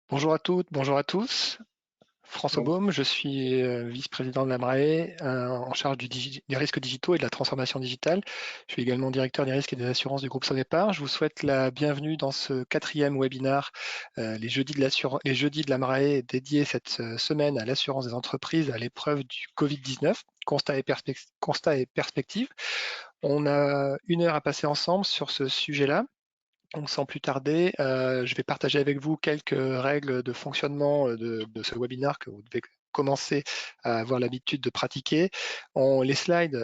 Bonjour à toutes, bonjour à tous. François Donc, Baume, je suis vice-président de l'AMRAE en charge des risques digitaux et de la transformation digitale. Je suis également directeur des risques et des assurances du groupe Sonépar. Je vous souhaite la bienvenue dans ce quatrième webinar, les jeudis de l'AMRAE, dédié cette semaine à l'assurance des entreprises à l'épreuve du Covid-19, constat et perspective. On a 1 heure à passer ensemble sur ce sujet-là. Donc, sans plus tarder, je vais partager avec vous quelques règles de fonctionnement de ce webinaire que vous devez commencer à avoir l'habitude de pratiquer. Les slides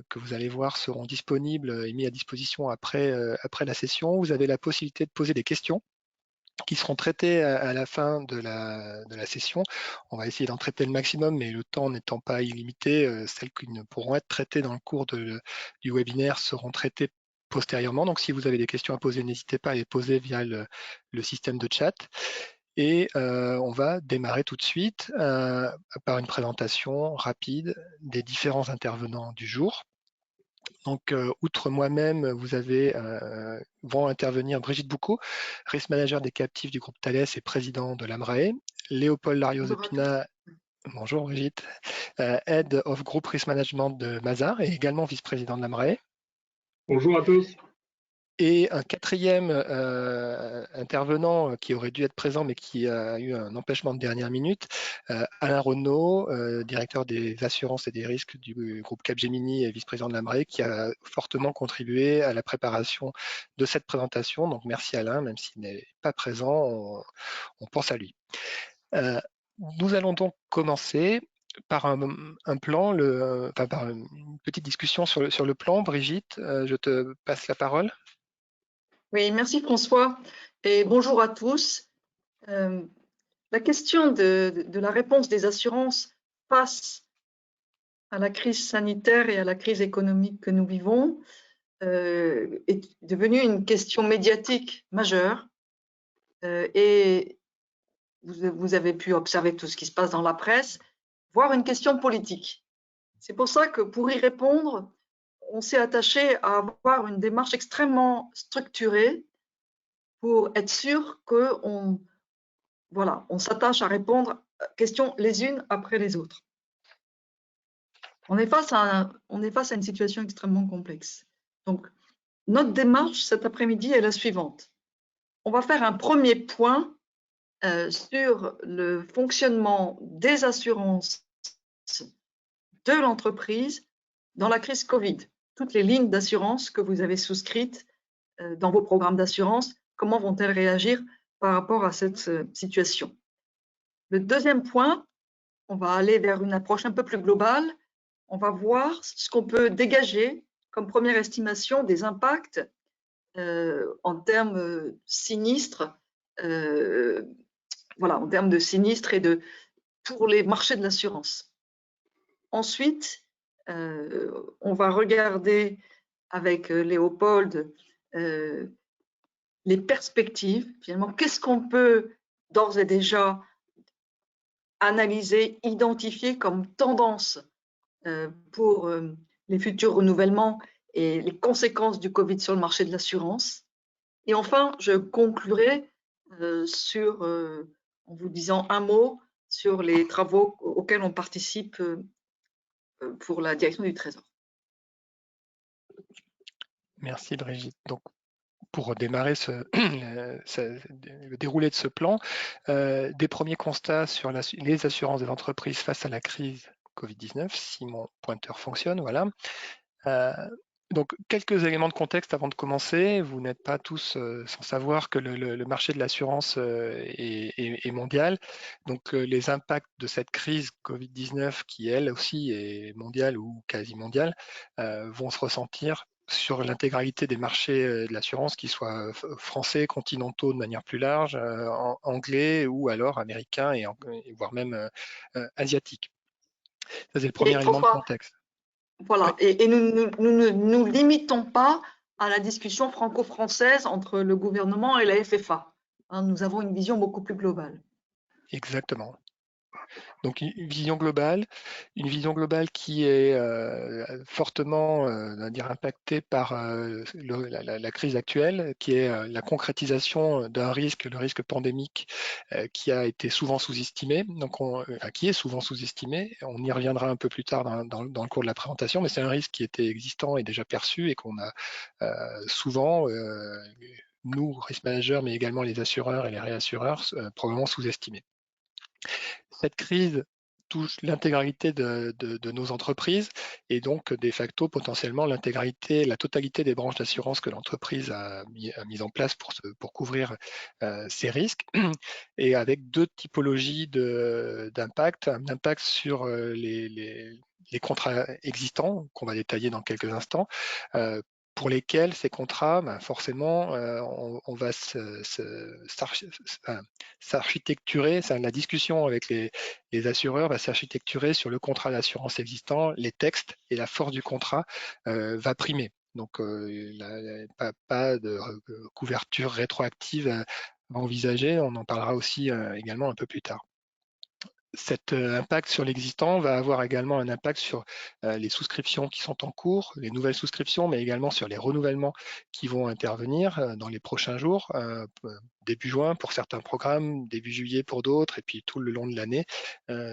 que vous allez voir seront disponibles et mis à disposition après la session. Vous avez la possibilité de poser des questions qui seront traitées à la fin de la session. On va essayer d'en traiter le maximum, mais le temps n'étant pas illimité, celles qui ne pourront être traitées dans le cours du webinaire seront traitées postérieurement. Donc, si vous avez des questions à poser, n'hésitez pas à les poser via le système de chat. Et on va démarrer tout de suite par une présentation rapide des différents intervenants du jour. Donc, outre moi-même, vont intervenir Brigitte Boucaud, risk manager des captifs du groupe Thales et président de l'AMRAE, Léopold bonjour à tous. Larios-Epina, bonjour Brigitte, Head of Group Risk Management de Mazars et également vice-président de l'AMRAE. Bonjour à tous. Et un quatrième intervenant qui aurait dû être présent mais qui a eu un empêchement de dernière minute, Alain Renaud, directeur des assurances et des risques du groupe Capgemini et vice-président de l'AMRE, qui a fortement contribué à la préparation de cette présentation. Donc merci Alain, même s'il n'est pas présent, on pense à lui. Nous allons donc commencer par un plan, par une petite discussion sur le plan. Brigitte, je te passe la parole. Oui, merci François et bonjour à tous. La question de la réponse des assurances face à la crise sanitaire et à la crise économique que nous vivons est devenue une question médiatique majeure et vous avez pu observer tout ce qui se passe dans la presse, voire une question politique. C'est pour ça que pour y répondre, on s'est attaché à avoir une démarche extrêmement structurée pour être sûr qu'on s'attache à répondre aux questions les unes après les autres. On est face à une situation extrêmement complexe. Donc, notre démarche cet après-midi est la suivante. On va faire un premier point sur le fonctionnement des assurances de l'entreprise dans la crise Covid. Toutes les lignes d'assurance que vous avez souscrites dans vos programmes d'assurance, comment vont-elles réagir par rapport à cette situation? Le deuxième point, on va aller vers une approche un peu plus globale. On va voir ce qu'on peut dégager comme première estimation des impacts en termes sinistres, en termes de sinistres et pour les marchés de l'assurance. Ensuite, on va regarder avec Léopold les perspectives. Finalement, qu'est-ce qu'on peut d'ores et déjà analyser, identifier comme tendance pour les futurs renouvellements et les conséquences du Covid sur le marché de l'assurance. Et enfin, je conclurai en vous disant un mot sur les travaux auxquels on participe pour la direction du Trésor. Merci Brigitte. Donc, pour démarrer le déroulé de ce plan, des premiers constats sur les assurances des entreprises face à la crise Covid-19, si mon pointeur fonctionne, voilà. Donc, quelques éléments de contexte avant de commencer. Vous n'êtes pas tous sans savoir que le marché de l'assurance est mondial. Donc, les impacts de cette crise Covid-19, qui elle aussi est mondiale ou quasi mondiale, vont se ressentir sur l'intégralité des marchés de l'assurance, qu'ils soient français, continentaux de manière plus large, anglais ou alors américains et voire même asiatiques. Ça, c'est le premier Et élément de François, contexte. Oui. voilà, et nous ne nous limitons pas à la discussion franco-française entre le gouvernement et la FFA. Hein, nous avons une vision beaucoup plus globale. Exactement. Donc une vision globale qui est fortement impactée par la crise actuelle, qui est la concrétisation d'un risque, le risque pandémique, qui a été souvent sous-estimé, qui est souvent sous-estimé. On y reviendra un peu plus tard dans le cours de la présentation, mais c'est un risque qui était existant et déjà perçu et qu'on a souvent, nous, risk managers, mais également les assureurs et les réassureurs, probablement sous-estimé. Cette crise touche l'intégralité de nos entreprises et donc de facto potentiellement l'intégralité, la totalité des branches d'assurance que l'entreprise a mis en place pour couvrir ces risques, et avec deux typologies d'impact. Un impact sur les contrats existants qu'on va détailler dans quelques instants, pour lesquels ces contrats, forcément, on va s'architecturer, la discussion avec les assureurs va s'architecturer sur le contrat d'assurance existant, les textes et la force du contrat va primer. Donc, pas de couverture rétroactive à envisager, on en parlera aussi également un peu plus tard. Cet impact sur l'existant va avoir également un impact sur les souscriptions qui sont en cours, les nouvelles souscriptions, mais également sur les renouvellements qui vont intervenir dans les prochains jours, début juin pour certains programmes, début juillet pour d'autres, et puis tout le long de l'année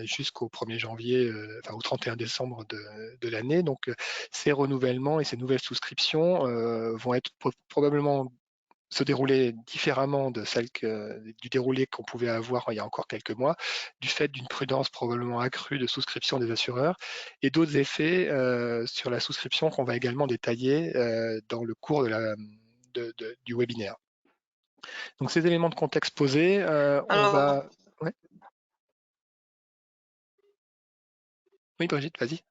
jusqu'au 1er janvier, au 31 décembre de l'année. Donc ces renouvellements et ces nouvelles souscriptions vont être probablement se dérouler différemment de du déroulé qu'on pouvait avoir il y a encore quelques mois, du fait d'une prudence probablement accrue de souscription des assureurs et d'autres effets sur la souscription qu'on va également détailler dans le cours du webinaire. Donc ces éléments de contexte posés, on va... Ouais. Oui, Brigitte, vas-y.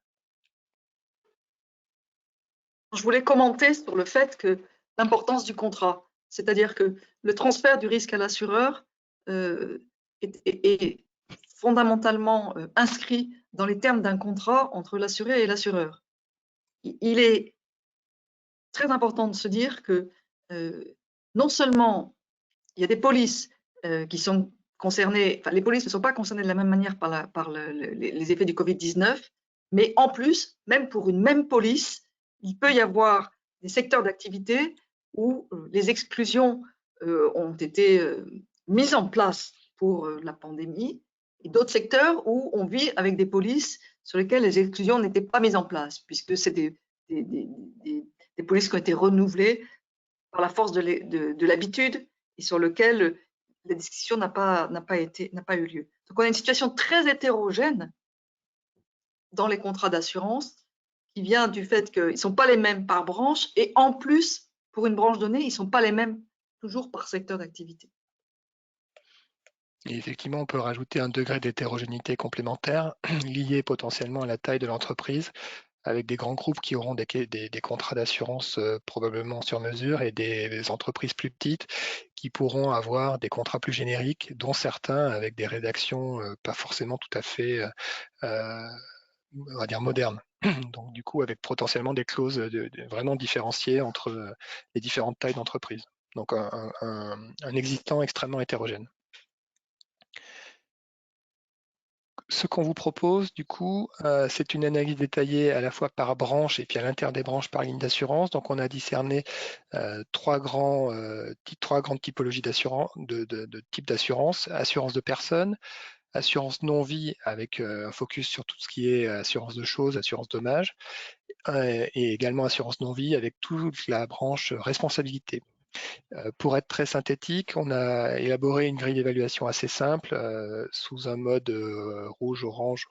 Je voulais commenter sur le fait que l'importance du contrat, c'est-à-dire que le transfert du risque à l'assureur est fondamentalement inscrit dans les termes d'un contrat entre l'assuré et l'assureur. Il est très important de se dire que non seulement il y a des polices qui sont concernées, les polices ne sont pas concernées de la même manière par les effets du Covid-19, mais en plus, même pour une même police, il peut y avoir des secteurs d'activité où les exclusions ont été mises en place pour la pandémie, et d'autres secteurs où on vit avec des polices sur lesquelles les exclusions n'étaient pas mises en place, puisque c'est des polices qui ont été renouvelées par la force de l'habitude et sur lequel la discussion n'a pas eu lieu. Donc on a une situation très hétérogène dans les contrats d'assurance qui vient du fait qu'ils ne sont pas les mêmes par branche et en plus, pour une branche donnée, ils ne sont pas les mêmes toujours par secteur d'activité. Et effectivement, on peut rajouter un degré d'hétérogénéité complémentaire lié potentiellement à la taille de l'entreprise, avec des grands groupes qui auront des contrats d'assurance probablement sur mesure et des entreprises plus petites qui pourront avoir des contrats plus génériques, dont certains avec des rédactions pas forcément tout à fait, on va dire, modernes. Donc du coup, avec potentiellement des clauses vraiment différenciées entre les différentes tailles d'entreprise. Donc un existant extrêmement hétérogène. Ce qu'on vous propose, du coup, c'est une analyse détaillée à la fois par branche et puis à l'intérieur des branches par ligne d'assurance. Donc, on a discerné trois grandes typologies d'assurance, de types d'assurance: assurance de personnes, assurance non-vie avec un focus sur tout ce qui est assurance de choses, assurance dommages, et également assurance non-vie avec toute la branche responsabilité. Pour être très synthétique, on a élaboré une grille d'évaluation assez simple sous un mode rouge, orange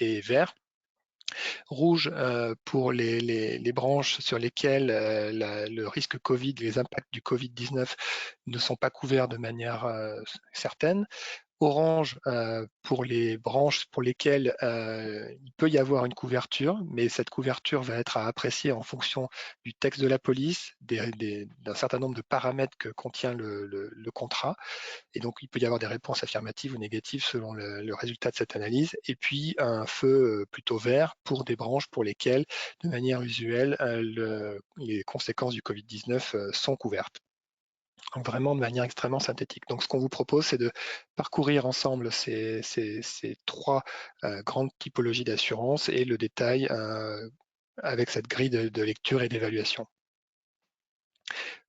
et vert. Rouge pour les branches sur lesquelles le risque Covid, les impacts du Covid-19 ne sont pas couverts de manière certaine. Orange pour les branches pour lesquelles il peut y avoir une couverture, mais cette couverture va être à apprécier en fonction du texte de la police, d'un certain nombre de paramètres que contient le contrat. Et donc, il peut y avoir des réponses affirmatives ou négatives selon le résultat de cette analyse. Et puis, un feu plutôt vert pour des branches pour lesquelles, de manière usuelle, les conséquences du Covid-19 sont couvertes. Donc vraiment de manière extrêmement synthétique. Donc ce qu'on vous propose, c'est de parcourir ensemble ces 3 grandes typologies d'assurance et le détail avec cette grille de lecture et d'évaluation.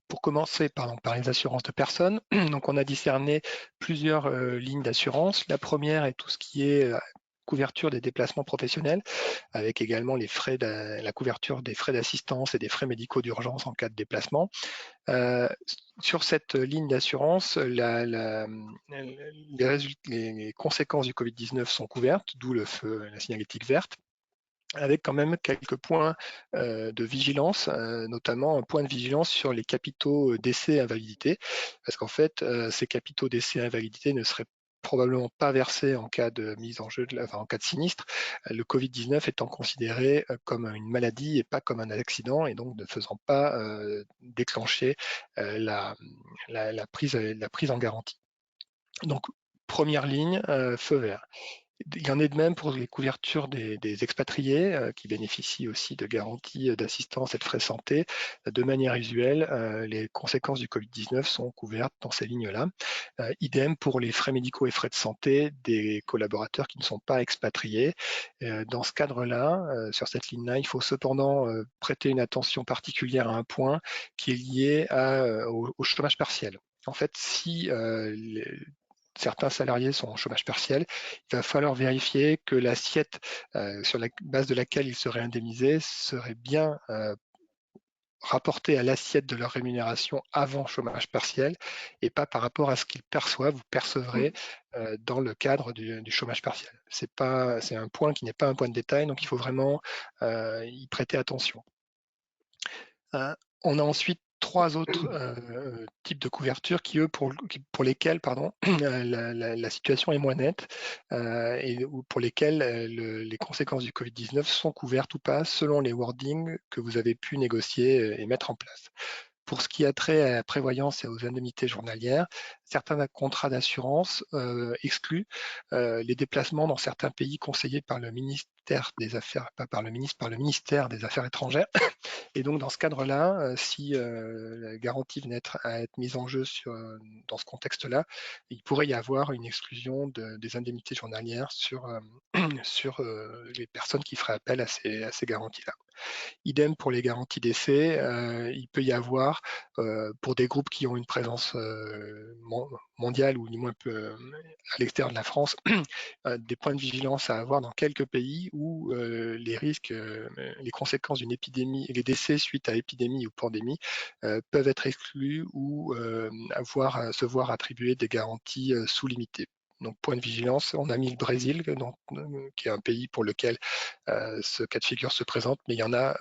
Pour commencer par les assurances de personnes, donc on a discerné plusieurs lignes d'assurance. La première est tout ce qui est couverture des déplacements professionnels, avec également la couverture des frais d'assistance et des frais médicaux d'urgence en cas de déplacement. Sur cette ligne d'assurance, les conséquences du Covid-19 sont couvertes, d'où la signalétique verte, avec quand même quelques points de vigilance, notamment un point de vigilance sur les capitaux décès et invalidité, parce qu'en fait, ces capitaux décès et invalidité ne seraient probablement pas versés en cas de mise en jeu, en cas de sinistre, le Covid-19 étant considéré comme une maladie et pas comme un accident, et donc ne faisant pas déclencher la prise en garantie. Donc, première ligne, feu vert. Il y en est de même pour les couvertures des expatriés qui bénéficient aussi de garanties d'assistance et de frais santé. De manière usuelle, les conséquences du Covid-19 sont couvertes dans ces lignes-là. Idem pour les frais médicaux et frais de santé des collaborateurs qui ne sont pas expatriés. Dans ce cadre-là, sur cette ligne-là, il faut cependant prêter une attention particulière à un point qui est lié au chômage partiel. En fait, si certains salariés sont en chômage partiel, il va falloir vérifier que l'assiette sur la base de laquelle ils seraient indemnisés serait bien rapportée à l'assiette de leur rémunération avant chômage partiel et pas par rapport à ce qu'ils perçoivent ou percevrez dans le cadre du chômage partiel. C'est un point qui n'est pas un point de détail, donc il faut vraiment y prêter attention. On a ensuite 3 autres types de couverture qui, eux, pour lesquels la situation est moins nette et pour lesquels les conséquences du Covid-19 sont couvertes ou pas selon les wordings que vous avez pu négocier et mettre en place. Pour ce qui a trait à la prévoyance et aux indemnités journalières, certains contrats d'assurance excluent les déplacements dans certains pays conseillés par le ministère des Affaires, pas par le ministre, par le ministère des Affaires étrangères. Et donc, dans ce cadre-là, si la garantie venait à être mise en jeu dans ce contexte-là, il pourrait y avoir une exclusion des indemnités journalières sur les personnes qui feraient appel à ces garanties-là. Idem pour les garanties d'essai, il peut y avoir, pour des groupes qui ont une présence mondiale ou du moins un peu à l'extérieur de la France, des points de vigilance à avoir dans quelques pays où les risques, les conséquences d'une épidémie, les décès suite à épidémie ou pandémie peuvent être exclus ou se voir attribuer des garanties sous-limitées. Donc, point de vigilance, on a mis le Brésil, qui est un pays pour lequel ce cas de figure se présente, mais il y en a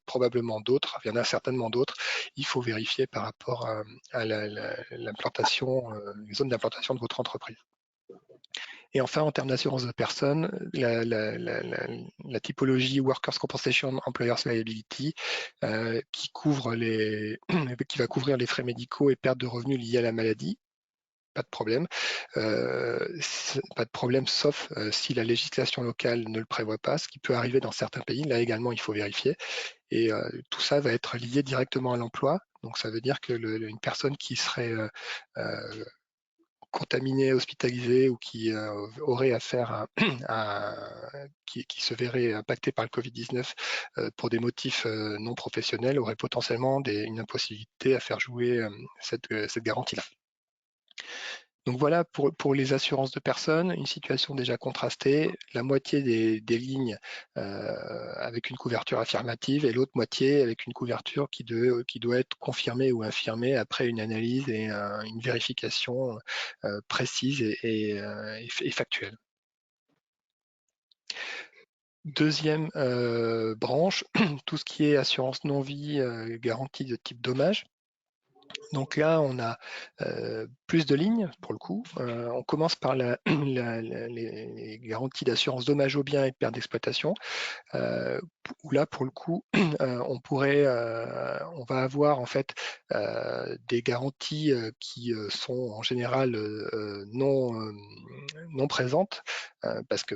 probablement d'autres, il y en a certainement d'autres. Il faut vérifier par rapport à l'implantation, les zones d'implantation de votre entreprise. Et enfin, en termes d'assurance de personnes, la typologie Workers' Compensation Employers' Liability qui va couvrir les frais médicaux et pertes de revenus liés à la maladie. Pas de problème. Pas de problème, sauf si la législation locale ne le prévoit pas, ce qui peut arriver dans certains pays. Là également, il faut vérifier. Et tout ça va être lié directement à l'emploi. Donc, ça veut dire que une personne qui serait contaminée, hospitalisée ou qui aurait affaire qui se verrait impactée par le Covid-19 pour des motifs non professionnels aurait potentiellement une impossibilité à faire jouer cette garantie-là. Donc voilà pour les assurances de personnes, une situation déjà contrastée, la moitié des lignes avec une couverture affirmative et l'autre moitié avec une couverture qui doit être confirmée ou infirmée après une analyse et une vérification précise et factuelle. Deuxième branche, tout ce qui est assurance non-vie, garantie de type dommage. Donc là, on a plus de lignes pour le coup. On commence par les garanties d'assurance dommages aux biens et de perte d'exploitation, où là, pour le coup, on va avoir en fait des garanties qui sont en général non présentes, parce que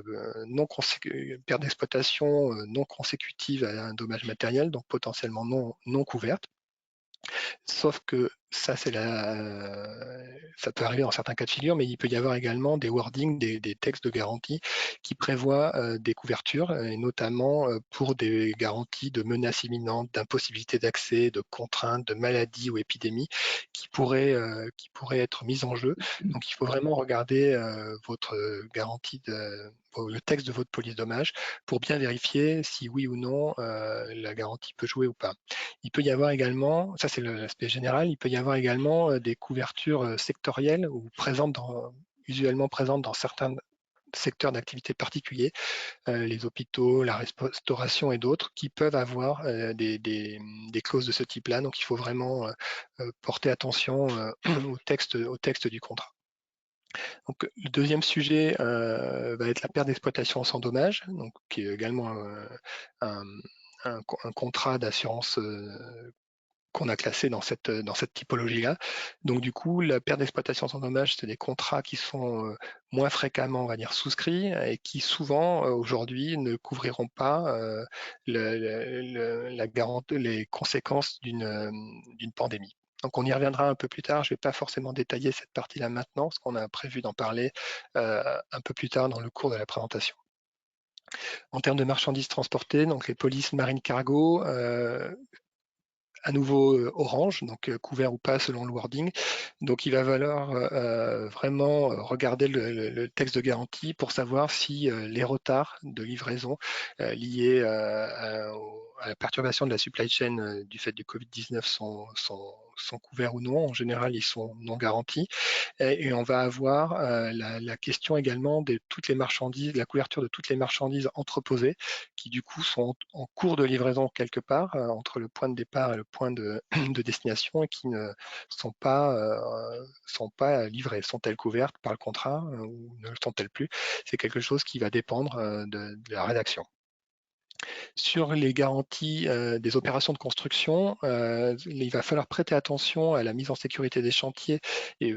perte d'exploitation non consécutive à un dommage matériel, donc potentiellement non couverte. Sauf que ça, ça peut arriver dans certains cas de figure, mais il peut y avoir également des wordings, des textes de garantie qui prévoient des couvertures, et notamment pour des garanties de menaces imminentes, d'impossibilité d'accès, de contraintes, de maladies ou épidémies qui pourraient être mises en jeu. Donc, il faut vraiment regarder votre garantie, le texte de votre police dommage pour bien vérifier si oui ou non la garantie peut jouer ou pas. Il peut y avoir également, ça c'est l'aspect général, il peut y avoir également des couvertures sectorielles ou usuellement présentes dans certains secteurs d'activité particuliers, les hôpitaux, la restauration et d'autres, qui peuvent avoir des clauses de ce type-là. Donc il faut vraiment porter attention au texte du contrat. Donc, le deuxième sujet va être la perte d'exploitation sans dommage, donc, qui est également un contrat d'assurance qu'on a classé dans cette typologie-là. Donc du coup, la perte d'exploitation sans dommage, c'est des contrats qui sont moins fréquemment, on va dire, souscrits et qui souvent, aujourd'hui, ne couvriront pas les conséquences d'une pandémie. Donc on y reviendra un peu plus tard, je ne vais pas forcément détailler cette partie-là maintenant, parce qu'on a prévu d'en parler un peu plus tard dans le cours de la présentation. En termes de marchandises transportées, donc les polices marine cargo, à nouveau orange, donc couvert ou pas selon le wording. Donc il va falloir vraiment regarder le texte de garantie pour savoir si les retards de livraison liés à la perturbation de la supply chain du fait du Covid-19 sont couverts ou non. En général, ils sont non garantis. Et on va avoir la question également de toutes les marchandises, la couverture de toutes les marchandises entreposées qui du coup sont en cours de livraison quelque part entre le point de départ et le point de, de destination et qui ne sont pas livrées. Sont-elles couvertes par le contrat ou ne le sont-elles plus? C'est quelque chose qui va dépendre de la rédaction. Sur les garanties des opérations de construction, il va falloir prêter attention à la mise en sécurité des chantiers et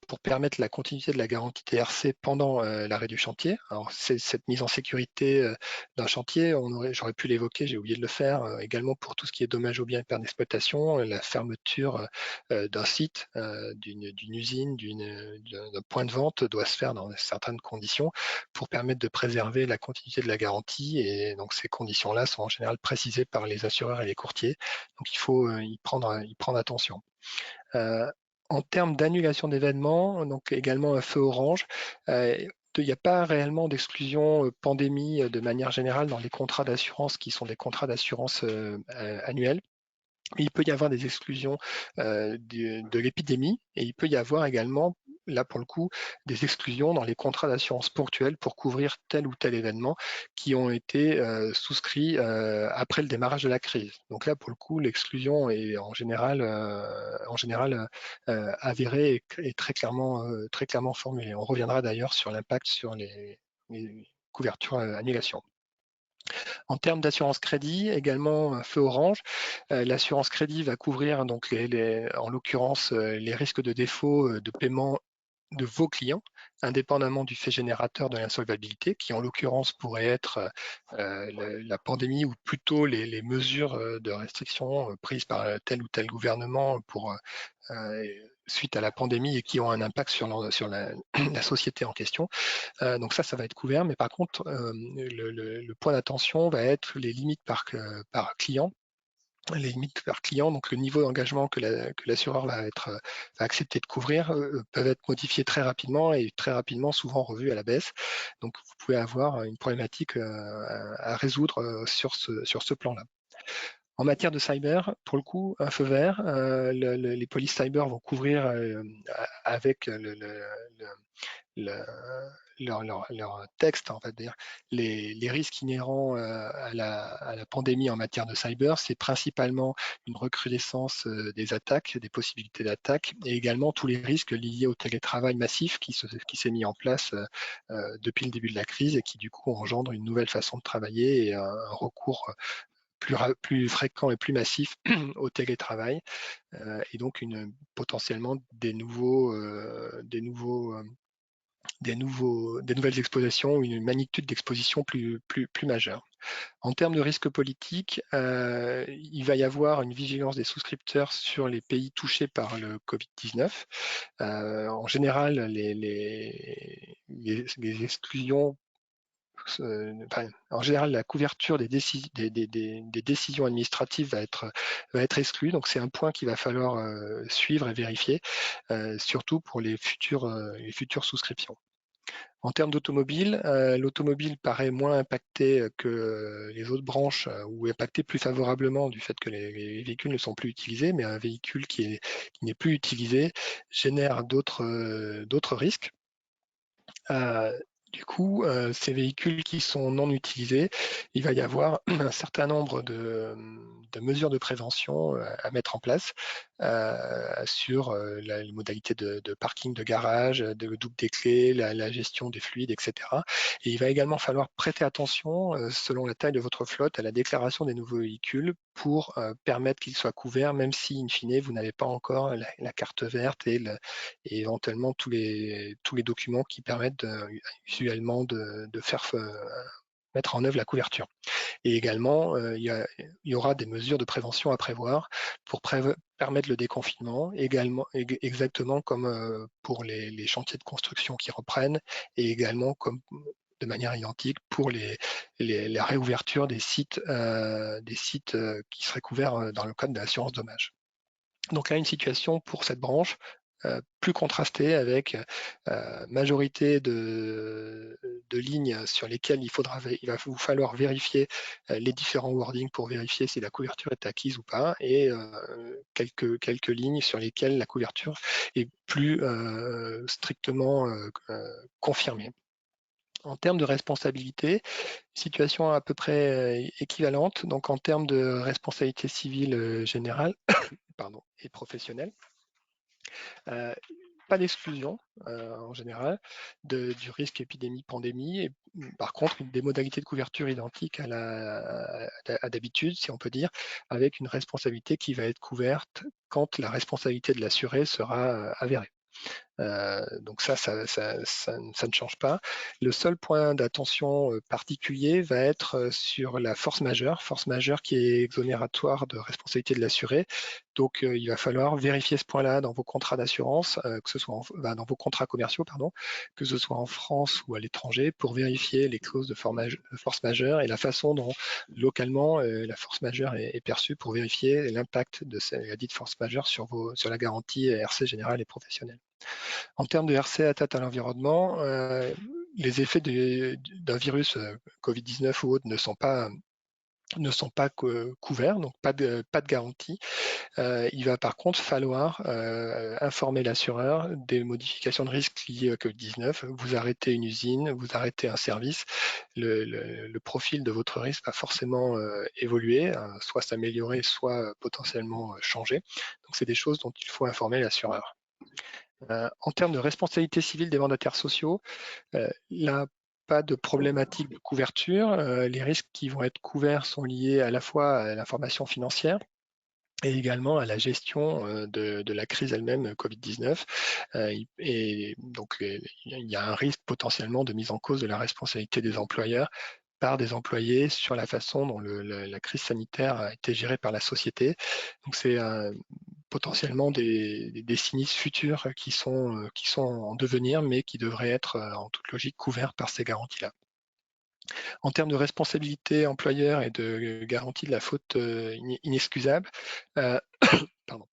pour permettre la continuité de la garantie TRC pendant l'arrêt du chantier. Alors, cette mise en sécurité d'un chantier, j'aurais pu l'évoquer, j'ai oublié de le faire, également pour tout ce qui est dommages aux biens et pertes d'exploitation, la fermeture d'un site, d'une usine, d'un point de vente doit se faire dans certaines conditions pour permettre de préserver la continuité de la garantie. Et donc, ces conditions-là sont en général précisées par les assureurs et les courtiers. Donc, il faut y prendre attention. En termes d'annulation d'événements, donc également un feu orange, il n'y a pas réellement d'exclusion pandémie de manière générale dans les contrats d'assurance qui sont des contrats d'assurance annuels. Il peut y avoir des exclusions de l'épidémie et il peut y avoir également, là pour le coup, des exclusions dans les contrats d'assurance ponctuels pour couvrir tel ou tel événement qui ont été souscrits après le démarrage de la crise. Donc là, pour le coup, l'exclusion est en général avérée et très clairement formulée. On reviendra d'ailleurs sur l'impact sur les couvertures annulation. En termes d'assurance crédit, également feu orange, l'assurance crédit va couvrir donc en l'occurrence les risques de défaut de paiement de vos clients, indépendamment du fait générateur de l'insolvabilité, qui en l'occurrence pourrait être la pandémie ou plutôt les mesures de restriction prises par tel ou tel gouvernement suite à la pandémie et qui ont un impact sur la société en question. Donc ça va être couvert, mais par contre, le point d'attention va être les limites par client. Les limites par client, donc le niveau d'engagement que l'assureur va accepter de couvrir, peuvent être modifiés très rapidement et très rapidement, souvent revus à la baisse. Donc vous pouvez avoir une problématique à résoudre sur ce plan-là. En matière de cyber, pour le coup, un feu vert, les polices cyber vont couvrir avec leur texte, on va dire, les risques inhérents à la pandémie en matière de cyber. C'est principalement une recrudescence des attaques, des possibilités d'attaques, et également tous les risques liés au télétravail massif qui s'est mis en place depuis le début de la crise et qui du coup engendre une nouvelle façon de travailler et un recours plus fréquent et plus massif au télétravail et donc potentiellement des nouveaux des nouvelles expositions ou une magnitude d'exposition plus majeure. En termes de risque politique, il va y avoir une vigilance des souscripteurs sur les pays touchés par le Covid-19. En général, les exclusions, en général, la couverture des décisions administratives va être exclue. Donc, c'est un point qu'il va falloir suivre et vérifier, surtout pour les futures souscriptions. En termes d'automobile, l'automobile paraît moins impactée que les autres branches ou impactée plus favorablement du fait que les véhicules ne sont plus utilisés, mais un véhicule qui n'est plus utilisé génère d'autres risques. Du coup, ces véhicules qui sont non utilisés, il va y avoir un certain nombre de mesures de prévention à mettre en place sur les modalités de parking de garage, de double des clés, la gestion des fluides, etc. Et il va également falloir prêter attention, selon la taille de votre flotte, à la déclaration des nouveaux véhicules pour permettre qu'ils soient couverts, même si, in fine, vous n'avez pas encore la carte verte et éventuellement tous les documents qui permettent usuellement de faire mettre en œuvre la couverture. Et également, il y aura des mesures de prévention à prévoir pour permettre le déconfinement, exactement comme pour les chantiers de construction qui reprennent, et également comme de manière identique pour la réouverture des sites qui seraient couverts dans le cadre de l'assurance dommage. Donc là, une situation pour cette branche plus contrastée avec majorité de lignes sur lesquelles il va vous falloir vérifier les différents wordings pour vérifier si la couverture est acquise ou pas, et quelques lignes sur lesquelles la couverture est plus strictement confirmée. En termes de responsabilité, situation à peu près équivalente. Donc en termes de responsabilité civile générale et professionnelle, pas d'exclusion en général du risque épidémie-pandémie. Et par contre, des modalités de couverture identiques à d'habitude, si on peut dire, avec une responsabilité qui va être couverte quand la responsabilité de l'assuré sera avérée. Donc ça ne change pas. Le seul point d'attention particulier va être sur la force majeure qui est exonératoire de responsabilité de l'assuré. Donc il va falloir vérifier ce point-là dans vos contrats d'assurance, que ce soit dans vos contrats commerciaux, que ce soit en France ou à l'étranger, pour vérifier les clauses de force majeure et la façon dont localement la force majeure est perçue, pour vérifier l'impact de la dite force majeure sur la garantie RC générale et professionnelle. En termes de RC atteinte à l'environnement, les effets d'un virus Covid-19 ou autre ne sont pas couverts, donc pas de garantie. Il va par contre falloir informer l'assureur des modifications de risque liées au Covid-19. Vous arrêtez une usine, vous arrêtez un service, le profil de votre risque va forcément évoluer, soit s'améliorer, soit potentiellement changer. Donc c'est des choses dont il faut informer l'assureur. En termes de responsabilité civile des mandataires sociaux, là, pas de problématique de couverture. Les risques qui vont être couverts sont liés à la fois à l'information financière et également à la gestion de la crise elle-même Covid-19. Et donc, il y a un risque potentiellement de mise en cause de la responsabilité des employeurs par des employés sur la façon dont la crise sanitaire a été gérée par la société. Donc, c'est potentiellement des sinistres futurs qui sont en devenir, mais qui devraient être en toute logique couverts par ces garanties-là. En termes de responsabilité employeur et de garantie de la faute inexcusable, pardon.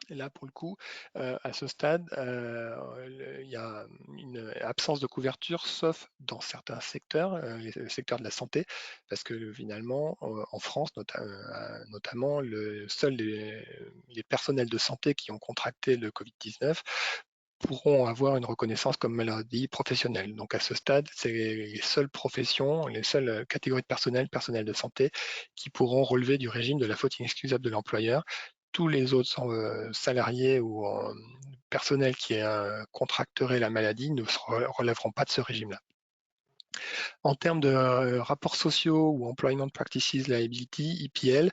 Là, pour le coup, à ce stade, il y a une absence de couverture, sauf dans certains secteurs, les secteurs de la santé, parce que finalement, en France, notamment, seuls les personnels de santé qui ont contracté le Covid-19 pourront avoir une reconnaissance comme maladie professionnelle. Donc à ce stade, c'est les seules professions, les seules catégories de personnel de santé, qui pourront relever du régime de la faute inexcusable de l'employeur. Tous les autres salariés ou personnels qui contracteraient la maladie ne relèveront pas de ce régime-là. En termes de rapports sociaux ou Employment Practices Liability, EPL,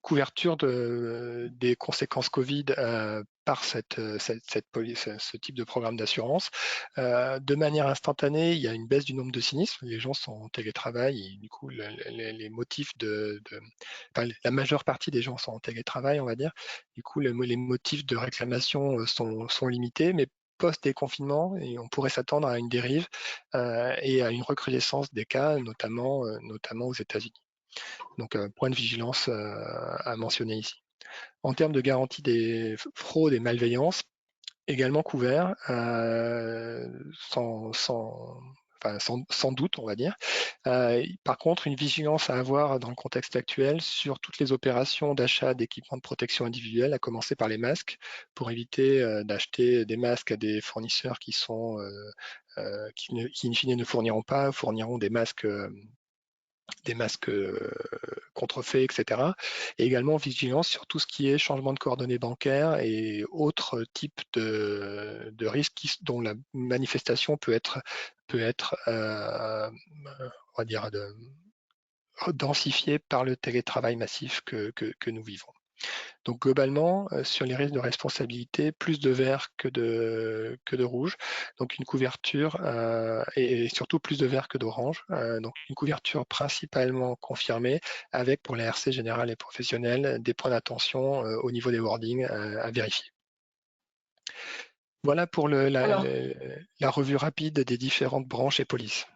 couverture des conséquences Covid par ce type de programme d'assurance. De manière instantanée, il y a une baisse du nombre de sinistres. Les gens sont en télétravail et du coup, les motifs enfin, la majeure partie des gens sont en télétravail, on va dire. Du coup, les motifs de réclamation sont limités, mais post-déconfinement, et on pourrait s'attendre à une dérive et à une recrudescence des cas, notamment aux États-Unis. Donc, point de vigilance à mentionner ici. En termes de garantie des fraudes et malveillances, également couvert, sans doute, on va dire. Par contre, une vigilance à avoir dans le contexte actuel sur toutes les opérations d'achat d'équipements de protection individuelle, à commencer par les masques, pour éviter d'acheter des masques à des fournisseurs qui in fine ne fourniront pas, fourniront des masques contrefaits, etc. Et également vigilance sur tout ce qui est changement de coordonnées bancaires et autres types de risques dont la manifestation peut être on va dire, densifiée par le télétravail massif que nous vivons. Donc globalement, sur les risques de responsabilité, plus de vert que de rouge, donc une couverture, et surtout plus de vert que d'orange, donc une couverture principalement confirmée, avec pour la RC générale et professionnelle des points d'attention au niveau des wordings à vérifier. Voilà pour la revue rapide des différentes branches et polices.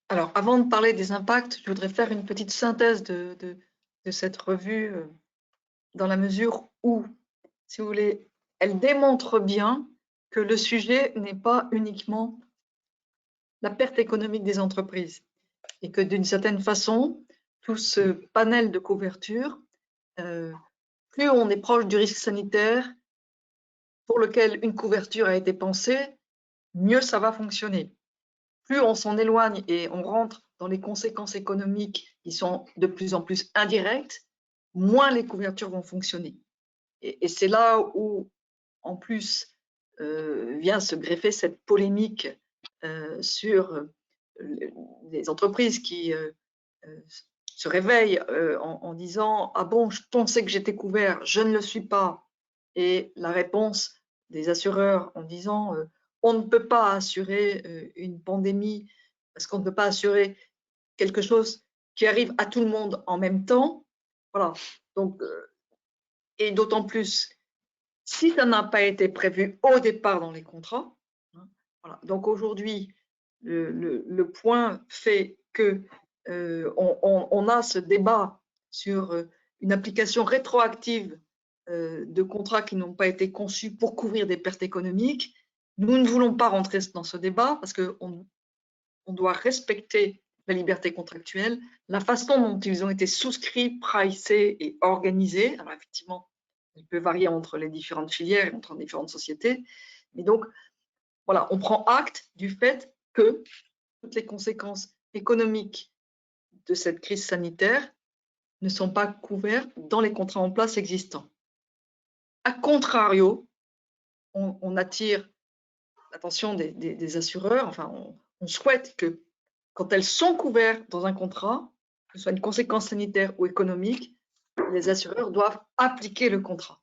Alors, avant de parler des impacts, je voudrais faire une petite synthèse de cette revue, dans la mesure où, si vous voulez, elle démontre bien que le sujet n'est pas uniquement la perte économique des entreprises et que d'une certaine façon, tout ce panel de couverture, plus on est proche du risque sanitaire pour lequel une couverture a été pensée, mieux ça va fonctionner. Plus on s'en éloigne et on rentre dans les conséquences économiques qui sont de plus en plus indirectes, moins les couvertures vont fonctionner. Et c'est là où, en plus, vient se greffer cette polémique sur les entreprises qui se réveillent en disant « Ah bon, je pensais que j'étais couvert, je ne le suis pas ». Et la réponse des assureurs en disant on ne peut pas assurer une pandémie parce qu'on ne peut pas assurer quelque chose qui arrive à tout le monde en même temps. Voilà. Donc, et d'autant plus si ça n'a pas été prévu au départ dans les contrats. Voilà. Donc aujourd'hui, le point fait que on a ce débat sur une application rétroactive de contrats qui n'ont pas été conçus pour couvrir des pertes économiques. Nous ne voulons pas rentrer dans ce débat parce qu'on doit respecter la liberté contractuelle, la façon dont ils ont été souscrits, pricés et organisés. Alors effectivement, il peut varier entre les différentes filières et entre différentes sociétés. Mais donc, voilà, on prend acte du fait que toutes les conséquences économiques de cette crise sanitaire ne sont pas couvertes dans les contrats en place existants. A contrario, on attire l'attention des assureurs, enfin, on souhaite que quand elles sont couvertes dans un contrat, que ce soit une conséquence sanitaire ou économique, les assureurs doivent appliquer le contrat.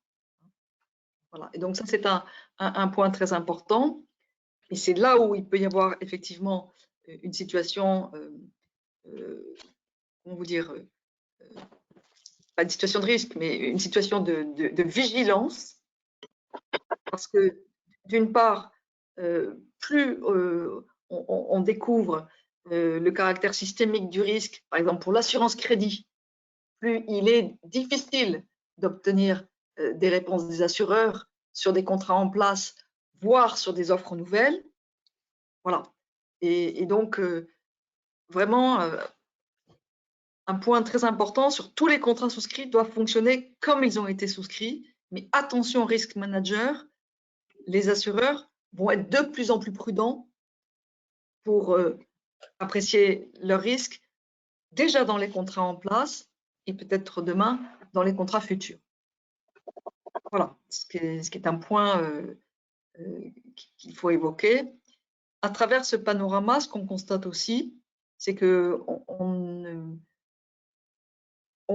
Voilà. Et donc ça, c'est un point très important. Et c'est là où il peut y avoir effectivement une situation, comment vous dire, pas une situation de risque, mais une situation de vigilance. Parce que d'une part, plus on découvre le caractère systémique du risque, par exemple pour l'assurance crédit, plus il est difficile d'obtenir des réponses des assureurs sur des contrats en place, voire sur des offres nouvelles. Voilà. Et donc, vraiment, un point très important sur tous les contrats souscrits doivent fonctionner comme ils ont été souscrits. Mais attention, risk manager, les assureurs vont être de plus en plus prudents pour apprécier leurs risques déjà dans les contrats en place et peut-être demain dans les contrats futurs. Voilà, ce qui est un point qu'il faut évoquer. À travers ce panorama, ce qu'on constate aussi, c'est qu'on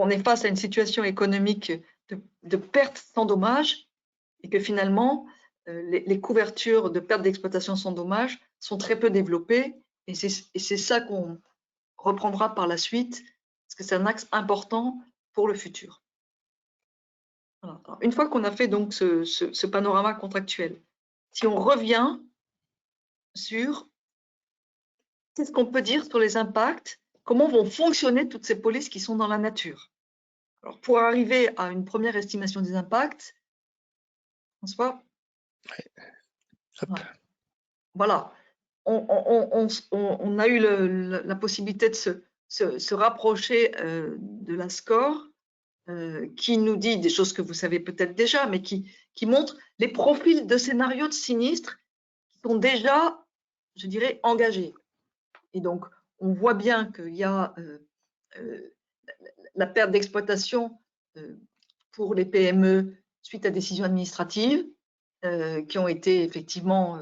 est face à une situation économique de pertes sans dommage et que finalement, les couvertures de pertes d'exploitation sans dommage sont très peu développées et c'est ça qu'on reprendra par la suite parce que c'est un axe important pour le futur. Voilà. Alors, une fois qu'on a fait donc ce panorama contractuel, si on revient sur qu'est-ce qu'on peut dire sur les impacts, comment vont fonctionner toutes ces polices qui sont dans la nature. Alors, pour arriver à une première estimation des impacts, François, voilà, on a eu la possibilité de se rapprocher de la SCOR, qui nous dit des choses que vous savez peut-être déjà, mais qui montre les profils de scénarios de sinistres qui sont déjà, je dirais, engagés. Et donc, on voit bien qu'il y a la perte d'exploitation pour les PME suite à décisions administratives qui ont été effectivement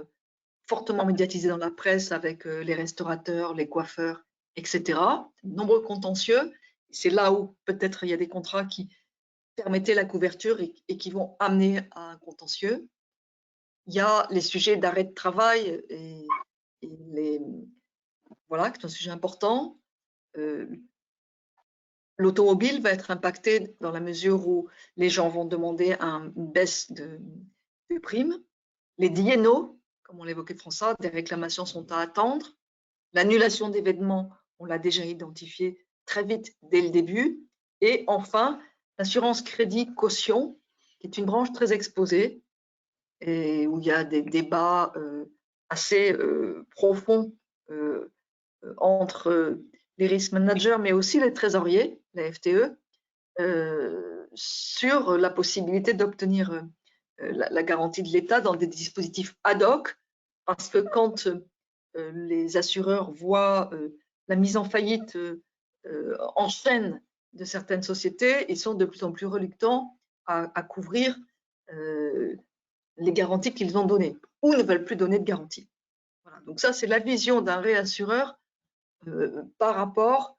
fortement médiatisées dans la presse avec les restaurateurs, les coiffeurs, etc. De nombreux contentieux. C'est là où peut-être il y a des contrats qui permettaient la couverture et qui vont amener à un contentieux. Il y a les sujets d'arrêt de travail et voilà, qui sont un sujet important. L'automobile va être impacté dans la mesure où les gens vont demander une baisse de primes. Les DNO, comme on l'évoquait François, des réclamations sont à attendre. L'annulation d'événements, on l'a déjà identifié très vite dès le début. Et enfin, l'assurance crédit caution, qui est une branche très exposée et où il y a des débats assez profonds entre les risk managers, mais aussi les trésoriers, la FTE, sur la possibilité d'obtenir la garantie de l'État dans des dispositifs ad hoc, parce que quand les assureurs voient la mise en faillite en chaîne de certaines sociétés, ils sont de plus en plus reluctants à couvrir les garanties qu'ils ont données ou ne veulent plus donner de garantie. Voilà. Donc ça, c'est la vision d'un réassureur par rapport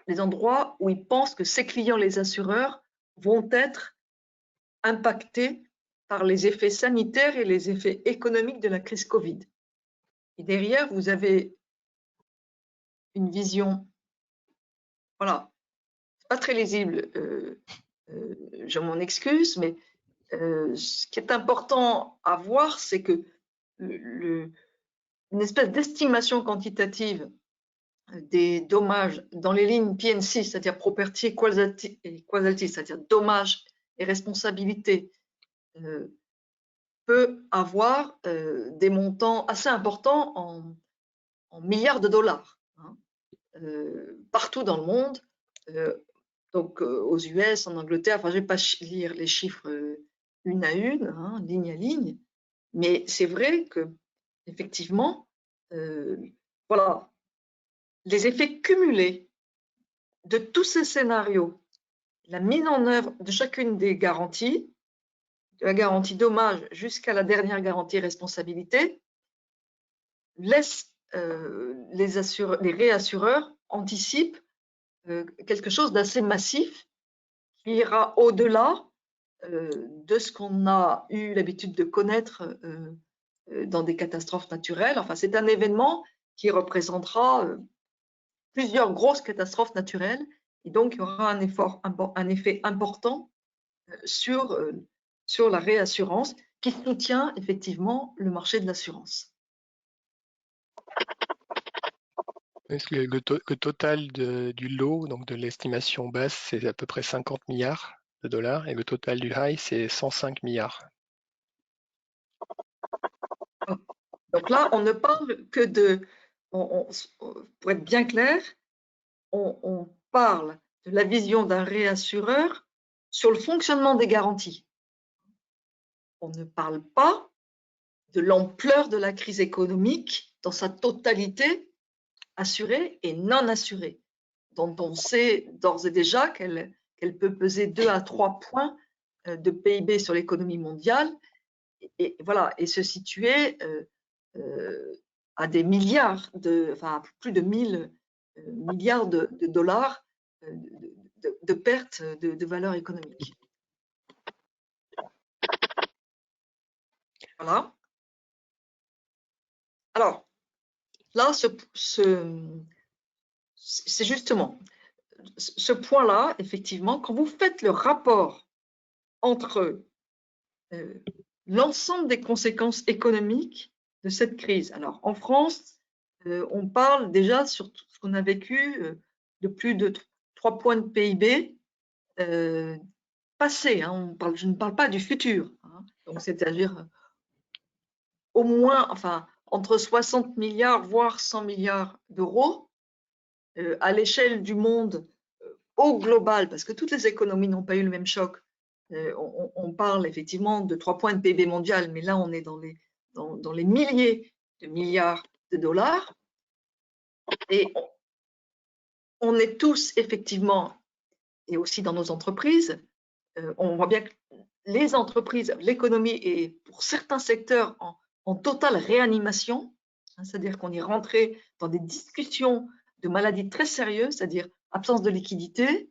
aux endroits où ils pensent que ses clients, les assureurs, vont être impactés par les effets sanitaires et les effets économiques de la crise Covid. Et derrière, vous avez une vision, voilà, pas très lisible, je m'en excuse, mais ce qui est important à voir, c'est que une espèce d'estimation quantitative des dommages dans les lignes PNC, c'est-à-dire property et causality, c'est-à-dire dommages et responsabilité, peut avoir des montants assez importants en milliards de dollars, hein, partout dans le monde, donc aux US, en Angleterre, enfin je ne vais pas lire les chiffres une à une, hein, ligne à ligne, mais c'est vrai que effectivement, voilà, les effets cumulés de tous ces scénarios, la mise en œuvre de chacune des garanties, de la garantie dommage jusqu'à la dernière garantie responsabilité, laisse les réassureurs anticipent quelque chose d'assez massif qui ira au-delà de ce qu'on a eu l'habitude de connaître dans des catastrophes naturelles. Enfin, c'est un événement qui représentera plusieurs grosses catastrophes naturelles et donc il y aura un effet important sur la réassurance qui soutient effectivement le marché de l'assurance. Le total du lot, donc de l'estimation basse, c'est à peu près 50 milliards de dollars et le total du high, c'est 105 milliards. Donc là, on ne parle que de, pour être bien clair, on parle de la vision d'un réassureur sur le fonctionnement des garanties. On ne parle pas de l'ampleur de la crise économique dans sa totalité, assurée et non assurée, dont on sait d'ores et déjà qu'elle peut peser 2 à 3 points de PIB sur l'économie mondiale et voilà, et se situer à des milliards, enfin plus de 1000 milliards de dollars de pertes de valeur économique. Voilà. Alors, là, c'est justement ce point-là, effectivement, quand vous faites le rapport entre l'ensemble des conséquences économiques de cette crise. Alors, en France, on parle déjà sur tout ce qu'on a vécu de plus de 3 points de PIB passés. Hein, je ne parle pas du futur. Hein, donc, c'est-à-dire au moins, enfin, entre 60 milliards, voire 100 milliards d'euros à l'échelle du monde au global, parce que toutes les économies n'ont pas eu le même choc. On parle effectivement de 3 points de PIB mondial, mais là, on est dans les milliers de milliards de dollars. Et on est tous, effectivement, et aussi dans nos entreprises, on voit bien que les entreprises, l'économie est, pour certains secteurs, en totale réanimation. C'est-à-dire qu'on est rentré dans des discussions de maladies très sérieuses, c'est-à-dire absence de liquidité,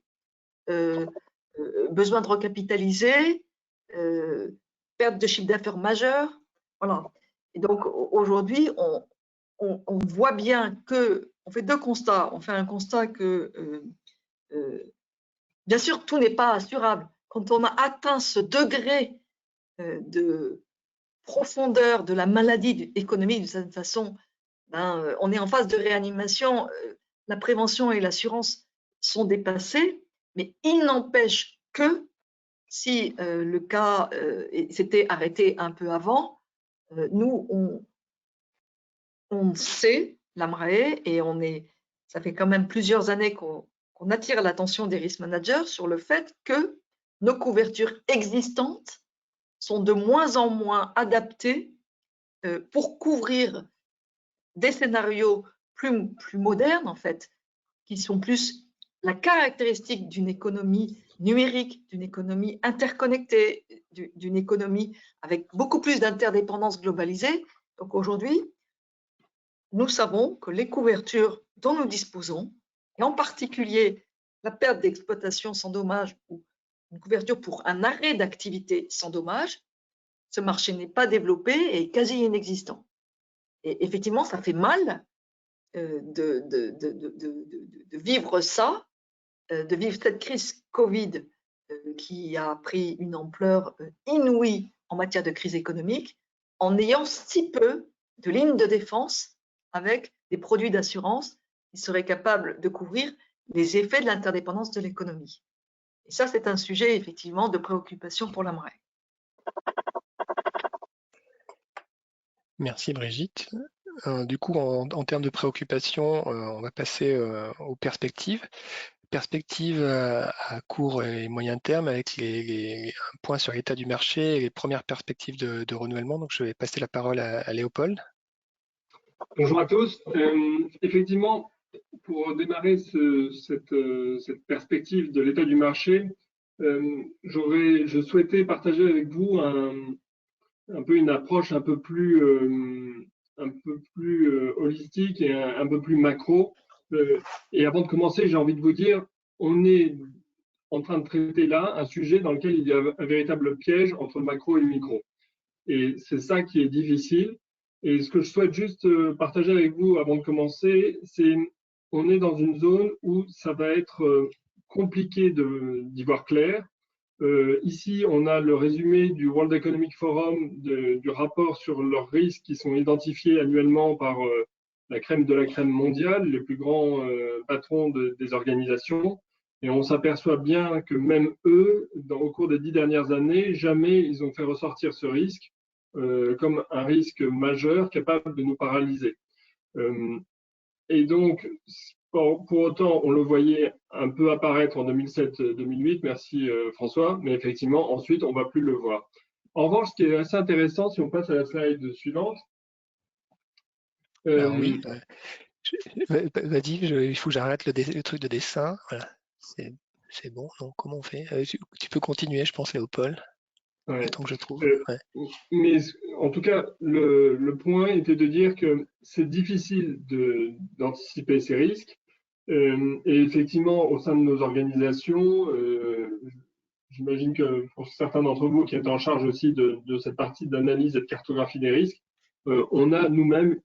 besoin de recapitaliser, perte de chiffre d'affaires majeur. Voilà. Et donc aujourd'hui, on voit bien que, on fait 2 constats. On fait un constat que, bien sûr, tout n'est pas assurable. Quand on a atteint ce degré de profondeur de la maladie économique, de cette façon, ben, on est en phase de réanimation. La prévention et l'assurance sont dépassées, mais il n'empêche que si le cas s'était arrêté un peu avant, nous, on sait, l'AMRAE, et ça fait quand même plusieurs années qu'on attire l'attention des risk managers sur le fait que nos couvertures existantes sont de moins en moins adaptées pour couvrir des scénarios plus modernes, en fait, qui sont plus la caractéristique d'une économie numérique, d'une économie interconnectée, d'une économie avec beaucoup plus d'interdépendance globalisée. Donc aujourd'hui, nous savons que les couvertures dont nous disposons, et en particulier la perte d'exploitation sans dommage ou une couverture pour un arrêt d'activité sans dommage, ce marché n'est pas développé et est quasi inexistant. Et effectivement, ça fait mal de vivre ça, de vivre cette crise Covid qui a pris une ampleur inouïe en matière de crise économique, en ayant si peu de lignes de défense avec des produits d'assurance qui seraient capables de couvrir les effets de l'interdépendance de l'économie. Et ça, c'est un sujet effectivement de préoccupation pour l'AMRAE. Merci Brigitte. Du coup, en termes de préoccupation, on va passer aux perspectives. Perspectives à court et moyen terme avec un point sur l'état du marché et les premières perspectives de renouvellement. Donc, je vais passer la parole à Léopold. Bonjour à tous. Effectivement, pour démarrer cette perspective de l'état du marché, je souhaitais partager avec vous un peu une approche un peu plus holistique et un peu plus macro. Et avant de commencer, j'ai envie de vous dire, on est en train de traiter là un sujet dans lequel il y a un véritable piège entre le macro et le micro. Et c'est ça qui est difficile. Et ce que je souhaite juste partager avec vous avant de commencer, c'est qu'on est dans une zone où ça va être compliqué d'y voir clair. Ici, on a le résumé du World Economic Forum, du rapport sur leurs risques qui sont identifiés annuellement par la crème de la crème mondiale, les plus grands patrons des organisations. Et on s'aperçoit bien que même eux, au cours des 10 dernières années, jamais ils ont fait ressortir ce risque comme un risque majeur capable de nous paralyser. Et donc, pour autant, on le voyait un peu apparaître en 2007-2008, merci François, mais effectivement, ensuite, on ne va plus le voir. En revanche, ce qui est assez intéressant, si on passe à la slide suivante. Alors oui, vas-y, il faut que j'arrête le truc de dessin. Voilà, c'est bon. Donc, comment on fait? Tu peux continuer, je pense, Léopold. Ouais. Le temps que je trouve. Ouais. Mais en tout cas, le point était de dire que c'est difficile d'anticiper ces risques. Et effectivement, au sein de nos organisations, j'imagine que pour certains d'entre vous qui étaient en charge aussi de cette partie d'analyse et de cartographie des risques, on a nous-mêmes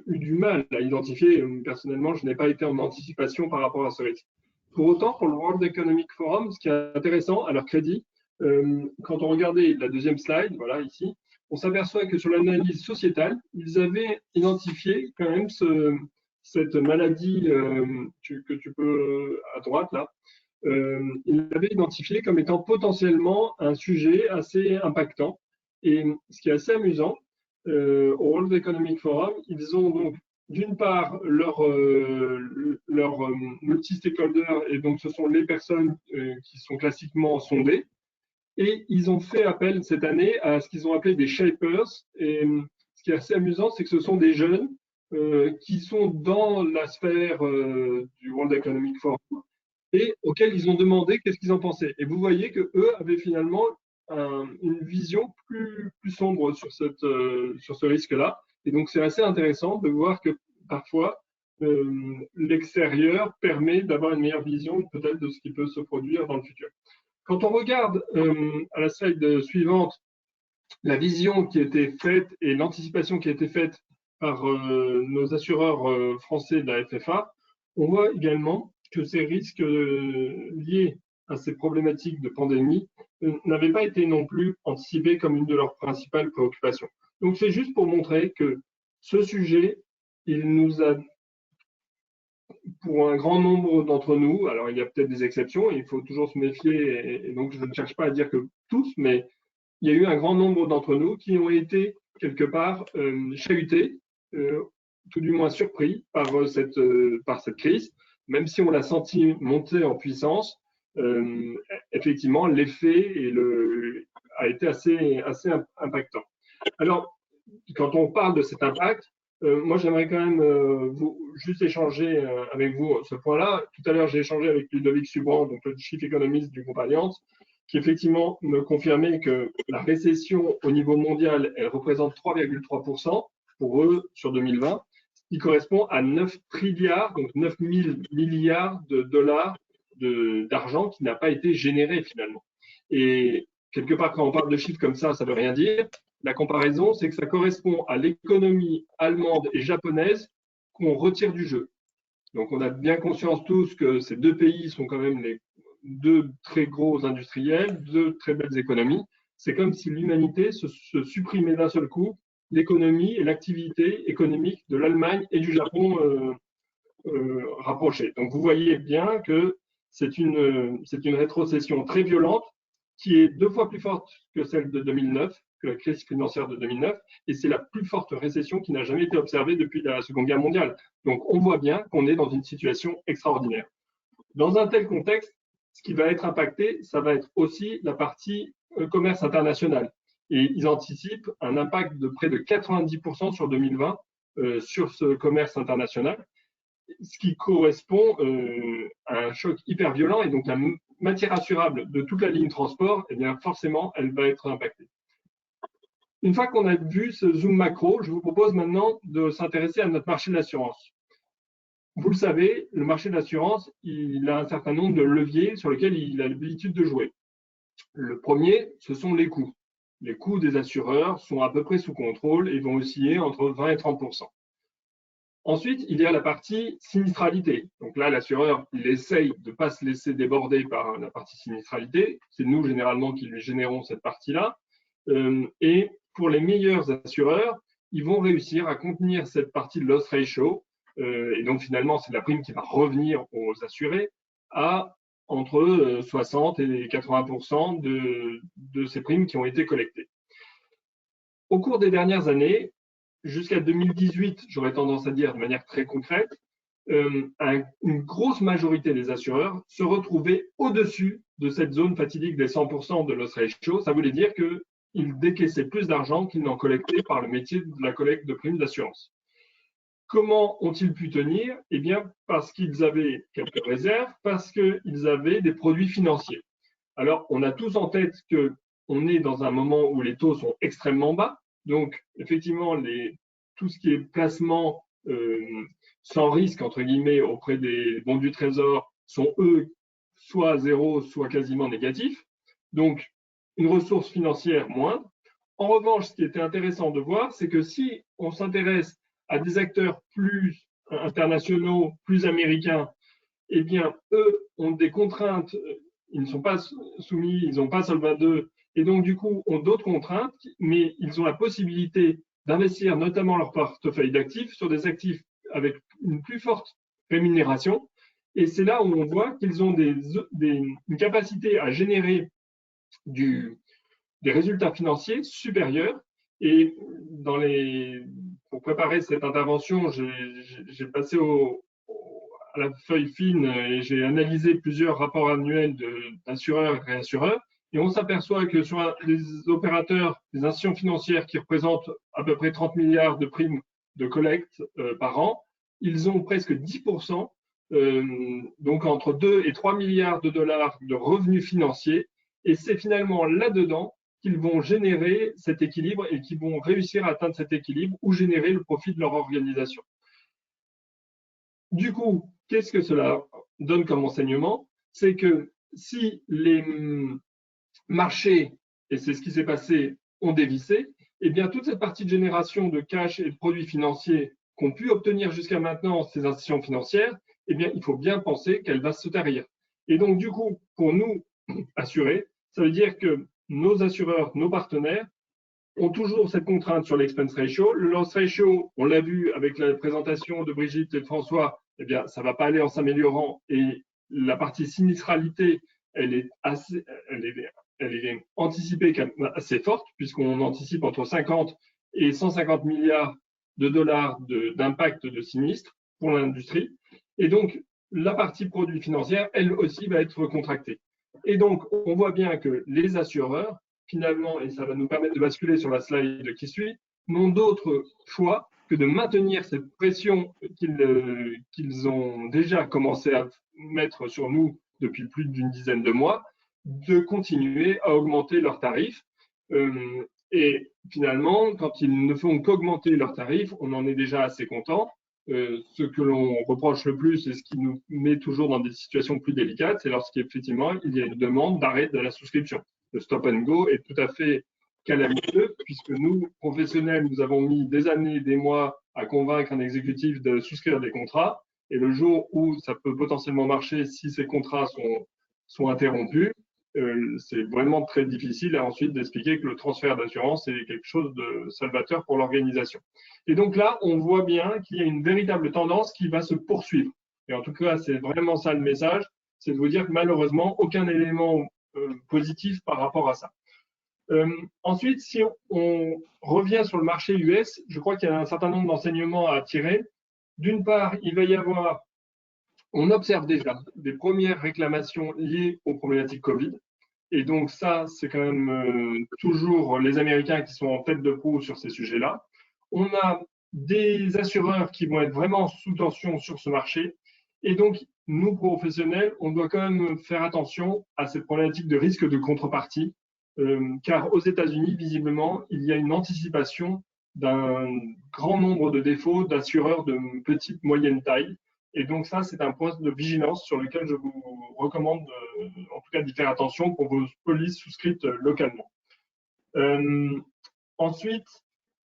eu du mal à identifier. Personnellement, je n'ai pas été en anticipation par rapport à ce risque. Pour autant, pour le World Economic Forum, ce qui est intéressant à leur crédit, quand on regardait la deuxième slide, voilà ici, on s'aperçoit que sur l'analyse sociétale, ils avaient identifié quand même cette maladie que tu peux à droite là. Ils l'avaient identifié comme étant potentiellement un sujet assez impactant. Et ce qui est assez amusant, au World Economic Forum, ils ont donc d'une part leur multi-stakeholders, et donc ce sont les personnes qui sont classiquement sondées, et ils ont fait appel cette année à ce qu'ils ont appelé des shapers. Et ce qui est assez amusant, c'est que ce sont des jeunes qui sont dans la sphère du World Economic Forum et auxquels ils ont demandé qu'est-ce qu'ils en pensaient. Et vous voyez qu'eux avaient finalement une vision plus sombre sur ce risque-là. Et donc, c'est assez intéressant de voir que parfois, l'extérieur permet d'avoir une meilleure vision peut-être de ce qui peut se produire dans le futur. Quand on regarde à la slide suivante la vision qui a été faite et l'anticipation qui a été faite par nos assureurs français de la FFA, on voit également que ces risques liés à ces problématiques de pandémie n'avaient pas été non plus anticipés comme une de leurs principales préoccupations. Donc c'est juste pour montrer que ce sujet, il nous a, pour un grand nombre d'entre nous, alors il y a peut-être des exceptions, il faut toujours se méfier, et donc je ne cherche pas à dire que tous, mais il y a eu un grand nombre d'entre nous qui ont été quelque part chahutés, tout du moins surpris par cette crise, même si on l'a senti monter en puissance. Effectivement, l'effet a été assez impactant. Alors, quand on parle de cet impact, moi, j'aimerais quand même juste échanger avec vous ce point-là. Tout à l'heure, j'ai échangé avec Ludovic Subran, donc le chief économiste du groupe Allianz, qui effectivement me confirmait que la récession au niveau mondial, elle représente 3,3% pour eux sur 2020, ce qui correspond à 9 trilliards, donc 9 000 milliards de dollars d'argent qui n'a pas été généré finalement. Et quelque part, quand on parle de chiffres comme ça ne veut rien dire. La comparaison, c'est que ça correspond à l'économie allemande et japonaise qu'on retire du jeu. Donc, on a bien conscience tous que ces deux pays sont quand même les deux très gros industriels, deux très belles économies. C'est comme si l'humanité se supprimait d'un seul coup l'économie et l'activité économique de l'Allemagne et du Japon rapprochées. Donc, vous voyez bien que c'est une rétrocession très violente qui est 2 fois plus forte que celle de 2009, que la crise financière de 2009, et c'est la plus forte récession qui n'a jamais été observée depuis la Seconde Guerre mondiale. Donc on voit bien qu'on est dans une situation extraordinaire. Dans un tel contexte, ce qui va être impacté, ça va être aussi la partie commerce international. Et ils anticipent un impact de près de 90% sur 2020 sur ce commerce international, ce qui correspond à un choc hyper violent, et donc la matière assurable de toute la ligne transport, eh bien forcément, elle va être impactée. Une fois qu'on a vu ce zoom macro, je vous propose maintenant de s'intéresser à notre marché de l'assurance. Vous le savez, le marché de l'assurance, il a un certain nombre de leviers sur lesquels il a l'habitude de jouer. Le premier, ce sont les coûts. Les coûts des assureurs sont à peu près sous contrôle et vont osciller entre 20 et 30%. Ensuite, il y a la partie sinistralité. Donc là, l'assureur, il essaye de ne pas se laisser déborder par la partie sinistralité. C'est nous, généralement, qui lui générons cette partie-là. Et pour les meilleurs assureurs, ils vont réussir à contenir cette partie de loss ratio. Et donc, finalement, c'est la prime qui va revenir aux assurés à entre 60 et 80% de ces primes qui ont été collectées. Au cours des dernières années, jusqu'à 2018, j'aurais tendance à dire de manière très concrète, une grosse majorité des assureurs se retrouvaient au-dessus de cette zone fatidique des 100% de loss ratio. Ça voulait dire qu'ils décaissaient plus d'argent qu'ils n'en collectaient par le métier de la collecte de primes d'assurance. Comment ont-ils pu tenir? Eh bien, parce qu'ils avaient quelques réserves, parce qu'ils avaient des produits financiers. Alors, on a tous en tête qu'on est dans un moment où les taux sont extrêmement bas. Donc, effectivement, tout ce qui est placement sans risque, entre guillemets, auprès des bons du trésor, sont eux soit à zéro, soit quasiment négatifs. donc une ressource financière moindre. En revanche, ce qui était intéressant de voir, c'est que si on s'intéresse à des acteurs plus internationaux, plus américains, eh bien, eux ont des contraintes, ils ne sont pas soumis, ils n'ont pas Solvay 2, et donc du coup ont d'autres contraintes, mais ils ont la possibilité d'investir notamment leur portefeuille d'actifs sur des actifs avec une plus forte rémunération. Et c'est là où on voit qu'ils ont une capacité à générer des résultats financiers supérieurs. Et pour préparer cette intervention, j'ai passé à la feuille fine et j'ai analysé plusieurs rapports annuels d'assureurs et réassureurs. Et on s'aperçoit que sur les opérateurs, les institutions financières qui représentent à peu près 30 milliards de primes de collecte par an, ils ont presque 10%, donc entre 2 et 3 milliards de dollars de revenus financiers. Et c'est finalement là-dedans qu'ils vont générer cet équilibre et qu'ils vont réussir à atteindre cet équilibre ou générer le profit de leur organisation. Du coup, qu'est-ce que cela donne comme enseignement? C'est que si les marchés, et c'est ce qui s'est passé, ont dévissé, eh bien toute cette partie de génération de cash et de produits financiers qu'ont pu obtenir jusqu'à maintenant ces institutions financières, eh bien il faut bien penser qu'elle va se tarir. Et donc du coup, pour nous assurer, ça veut dire que nos assureurs, nos partenaires ont toujours cette contrainte sur l'expense ratio. Le loss ratio, on l'a vu avec la présentation de Brigitte et de François, eh bien, ça ne va pas aller en s'améliorant. Et la partie sinistralité, elle est anticipée assez forte, puisqu'on anticipe entre 50 et 150 milliards de dollars d'impact de sinistre pour l'industrie. Et donc, la partie produit financière, elle aussi, va être contractée. Et donc, on voit bien que les assureurs, finalement, et ça va nous permettre de basculer sur la slide qui suit, n'ont d'autre choix que de maintenir cette pression qu'ils ont déjà commencé à mettre sur nous depuis plus d'une dizaine de mois, de continuer à augmenter leurs tarifs. Et finalement, quand ils ne font qu'augmenter leurs tarifs, on en est déjà assez content. Ce que l'on reproche le plus et ce qui nous met toujours dans des situations plus délicates, c'est lorsqu'effectivement il y a une demande d'arrêt de la souscription. Le stop and go est tout à fait calamiteux puisque nous, professionnels, nous avons mis des années, des mois à convaincre un exécutif de souscrire des contrats. Et le jour où ça peut potentiellement marcher, si ces contrats sont interrompus, c'est vraiment très difficile ensuite d'expliquer que le transfert d'assurance est quelque chose de salvateur pour l'organisation. Et donc là, on voit bien qu'il y a une véritable tendance qui va se poursuivre. Et en tout cas, c'est vraiment ça le message, c'est de vous dire que malheureusement, aucun élément positif par rapport à ça. Ensuite, si on revient sur le marché US, je crois qu'il y a un certain nombre d'enseignements à tirer. D'une part, il va y avoir, on observe déjà des premières réclamations liées aux problématiques Covid. Et donc ça, c'est quand même toujours les Américains qui sont en tête de proue sur ces sujets-là. On a des assureurs qui vont être vraiment sous tension sur ce marché. Et donc, nous, professionnels, on doit quand même faire attention à cette problématique de risque de contrepartie, car aux États-Unis, visiblement, il y a une anticipation d'un grand nombre de défauts d'assureurs de petite, moyenne taille. Et donc ça, c'est un point de vigilance sur lequel je vous recommande en tout cas d'y faire attention pour vos polices souscrites localement. Ensuite,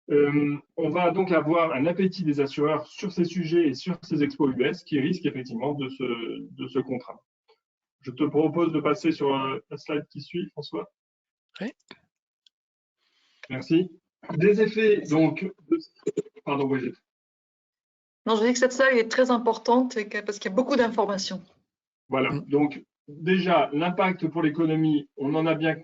on va donc avoir un appétit des assureurs sur ces sujets et sur ces expos US qui risquent effectivement de se contraindre. Je te propose de passer sur la slide qui suit, François. Oui. Merci. Des effets, donc... Pardon, Brigitte. Non, je dis que cette slide est très importante parce qu'il y a beaucoup d'informations. Voilà, donc déjà, l'impact pour l'économie, on en a bien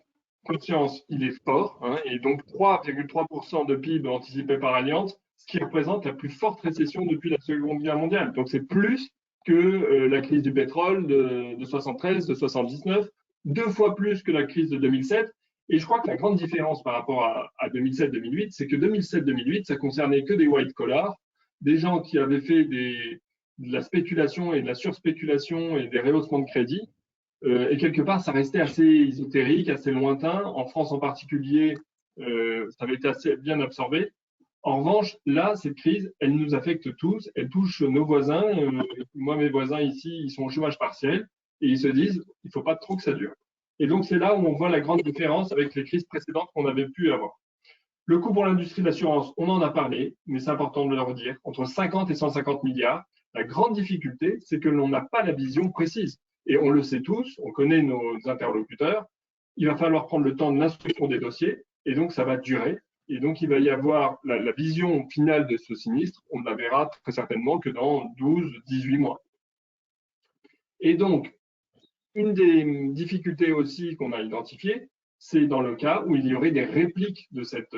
conscience, il est fort, hein, et donc 3,3% de PIB anticipé par Allianz, ce qui représente la plus forte récession depuis la Seconde Guerre mondiale. Donc c'est plus que la crise du pétrole de 73, de 79, 2 fois plus que la crise de 2007. Et je crois que la grande différence par rapport à 2007-2008, c'est que 2007-2008, ça concernait que des white collars, des gens qui avaient fait de la spéculation et de la surspéculation et des rehaussements de crédit. Et quelque part, ça restait assez ésotérique, assez lointain. En France en particulier, ça avait été assez bien absorbé. En revanche, là, cette crise, elle nous affecte tous. Elle touche nos voisins. Moi, mes voisins ici, ils sont au chômage partiel et ils se disent, il ne faut pas trop que ça dure. Et donc, c'est là où on voit la grande différence avec les crises précédentes qu'on avait pu avoir. Le coût pour l'industrie de l'assurance, on en a parlé, mais c'est important de le redire, entre 50 et 150 milliards. La grande difficulté, c'est que l'on n'a pas la vision précise. Et on le sait tous, on connaît nos interlocuteurs, il va falloir prendre le temps de l'instruction des dossiers, et donc ça va durer. Et donc il va y avoir la vision finale de ce sinistre, on ne la verra très certainement que dans 12, 18 mois. Et donc, une des difficultés aussi qu'on a identifiées, c'est dans le cas où il y aurait des répliques de cette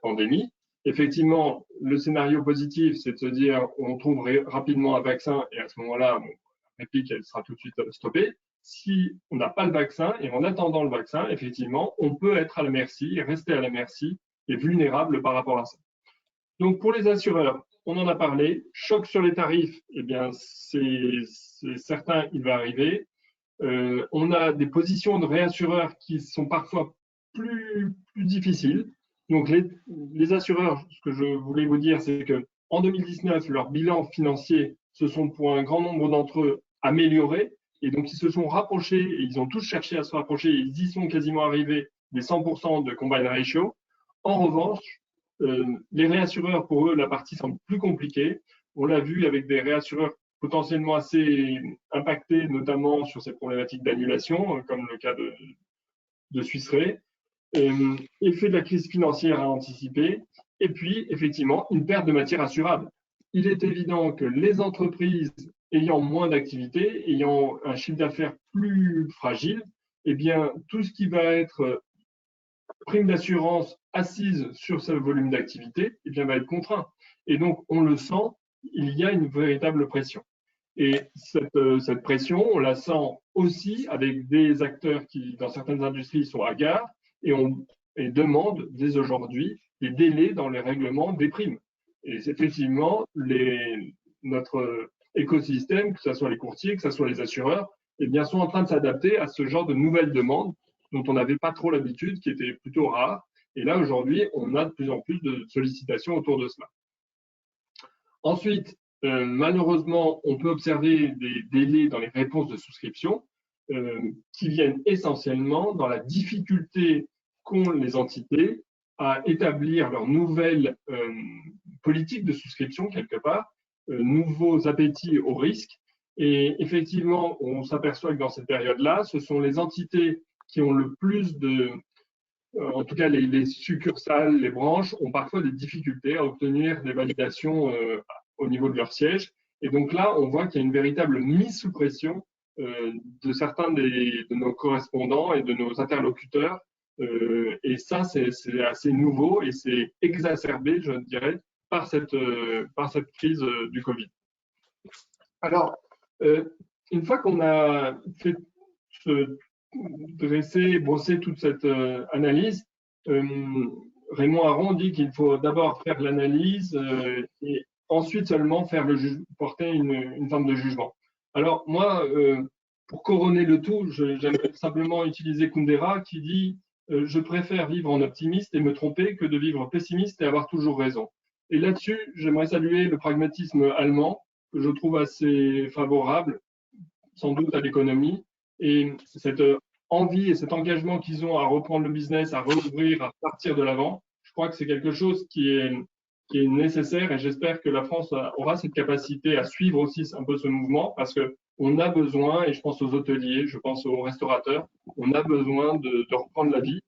pandémie. Effectivement, le scénario positif, c'est de se dire on trouve rapidement un vaccin et à ce moment-là, la réplique, elle sera tout de suite stoppée. Si on n'a pas le vaccin et en attendant le vaccin, effectivement, on peut être à la merci, rester à la merci et vulnérable par rapport à ça. Donc, pour les assureurs, on en a parlé. Choc sur les tarifs, eh bien, c'est certain, il va arriver. On a des positions de réassureurs qui sont parfois plus difficiles. Donc, les assureurs, ce que je voulais vous dire, c'est que en 2019, leurs bilans financiers se sont, pour un grand nombre d'entre eux, améliorés. Et donc, ils se sont rapprochés, et ils ont tous cherché à se rapprocher, et ils y sont quasiment arrivés des 100% de combine ratio. En revanche, les réassureurs, pour eux, la partie semble plus compliquée. On l'a vu avec des réassureurs potentiellement assez impactés, notamment sur ces problématiques d'annulation, comme le cas de Swiss Re. Effet de la crise financière à anticiper. Et puis, effectivement, une perte de matière assurable. Il est évident que les entreprises ayant moins d'activité, ayant un chiffre d'affaires plus fragile, eh bien, tout ce qui va être prime d'assurance assise sur ce volume d'activité, eh bien, va être contraint. Et donc, on le sent, il y a une véritable pression. Et cette pression, on la sent aussi avec des acteurs qui, dans certaines industries, sont hagards et demandent dès aujourd'hui des délais dans les règlements des primes. Et effectivement, notre écosystème, que ce soit les courtiers, que ce soit les assureurs, eh bien, sont en train de s'adapter à ce genre de nouvelles demandes dont on n'avait pas trop l'habitude, qui étaient plutôt rares. Et là, aujourd'hui, on a de plus en plus de sollicitations autour de cela. Ensuite, malheureusement, on peut observer des délais dans les réponses de souscription qui viennent essentiellement dans la difficulté qu'ont les entités à établir leur nouvelle politique de souscription quelque part, nouveaux appétits au risque. Et effectivement, on s'aperçoit que dans cette période-là, ce sont les entités qui ont le plus en tout cas les succursales, les branches, ont parfois des difficultés à obtenir des validations au niveau de leur siège. Et donc là, on voit qu'il y a une véritable mise sous pression de certains de nos correspondants et de nos interlocuteurs. Et ça, c'est assez nouveau et c'est exacerbé, je dirais, par cette crise du Covid. Alors, une fois qu'on a fait brosser toute cette analyse, Raymond Aron dit qu'il faut d'abord faire l'analyse et ensuite seulement porter une forme de jugement. Alors moi, pour couronner le tout, j'aimerais simplement utiliser Kundera qui dit je préfère vivre en optimiste et me tromper que de vivre pessimiste et avoir toujours raison. Et là-dessus, j'aimerais saluer le pragmatisme allemand que je trouve assez favorable, sans doute à l'économie, et cette envie et cet engagement qu'ils ont à reprendre le business, à rouvrir, à partir de l'avant, je crois que c'est quelque chose qui est nécessaire et j'espère que la France aura cette capacité à suivre aussi un peu ce mouvement parce qu'on a besoin, et je pense aux hôteliers, je pense aux restaurateurs, on a besoin de reprendre la vie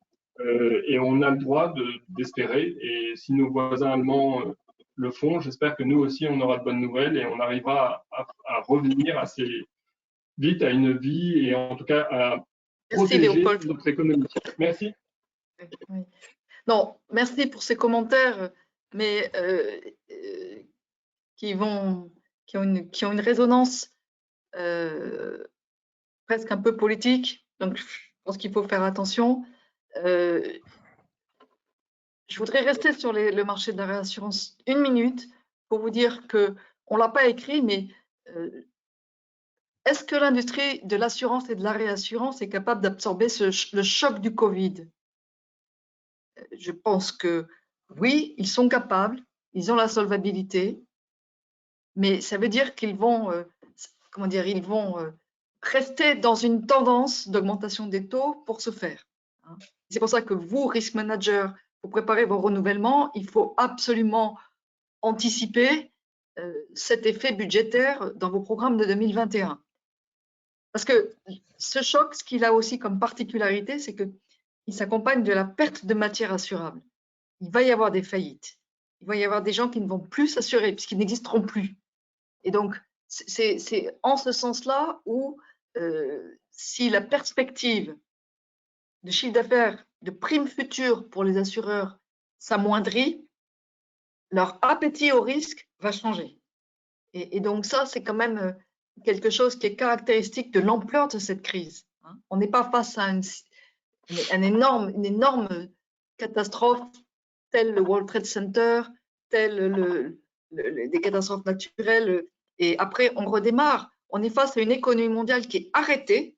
et on a le droit d'espérer. Et si nos voisins allemands le font, j'espère que nous aussi on aura de bonnes nouvelles et on arrivera à revenir assez vite à une vie et en tout cas à protéger notre économie. Merci. Oui. Non, merci pour ces commentaires, mais qui ont une résonance presque un peu politique. Donc, je pense qu'il faut faire attention. Je voudrais rester sur le marché de la réassurance une minute pour vous dire que on l'a pas écrit, mais est-ce que l'industrie de l'assurance et de la réassurance est capable d'absorber le choc du Covid? Je pense que oui, ils sont capables, ils ont la solvabilité, mais ça veut dire qu'ils vont, comment dire, ils vont rester dans une tendance d'augmentation des taux pour ce faire. C'est pour ça que vous, risk manager, pour préparer vos renouvellements, il faut absolument anticiper cet effet budgétaire dans vos programmes de 2021. Parce que ce choc, ce qu'il a aussi comme particularité, c'est qu'il s'accompagne de la perte de matière assurable. Il va y avoir des faillites. Il va y avoir des gens qui ne vont plus s'assurer puisqu'ils n'existeront plus. Et donc, c'est en ce sens-là où si la perspective de chiffre d'affaires, de primes futures pour les assureurs s'amoindrit, leur appétit au risque va changer. Et donc ça, c'est quand même quelque chose qui est caractéristique de l'ampleur de cette crise. On n'est pas face à une énorme catastrophe telle le World Trade Center, telle des catastrophes naturelles, et après on redémarre. On est face à une économie mondiale qui est arrêtée,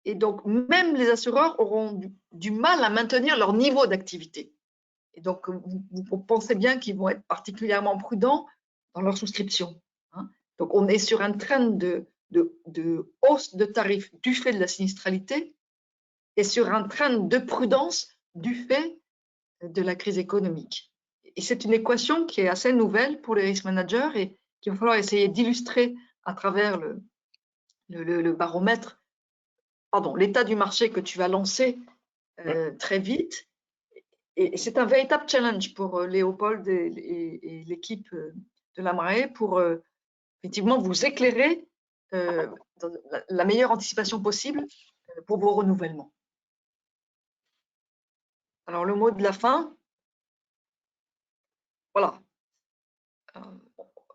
et donc même les assureurs auront du mal à maintenir leur niveau d'activité. Et donc vous pensez bien qu'ils vont être particulièrement prudents dans leur souscription. Donc on est sur un trend de hausse de tarifs du fait de la sinistralité et sur un trend de prudence du fait de la crise économique. Et c'est une équation qui est assez nouvelle pour les risk managers et qu'il va falloir essayer d'illustrer à travers le baromètre, l'état du marché que tu vas lancer très vite. Et c'est un véritable challenge pour Léopold et l'équipe de la Marée pour effectivement vous éclairer dans la meilleure anticipation possible pour vos renouvellements. Alors, le mot de la fin, voilà.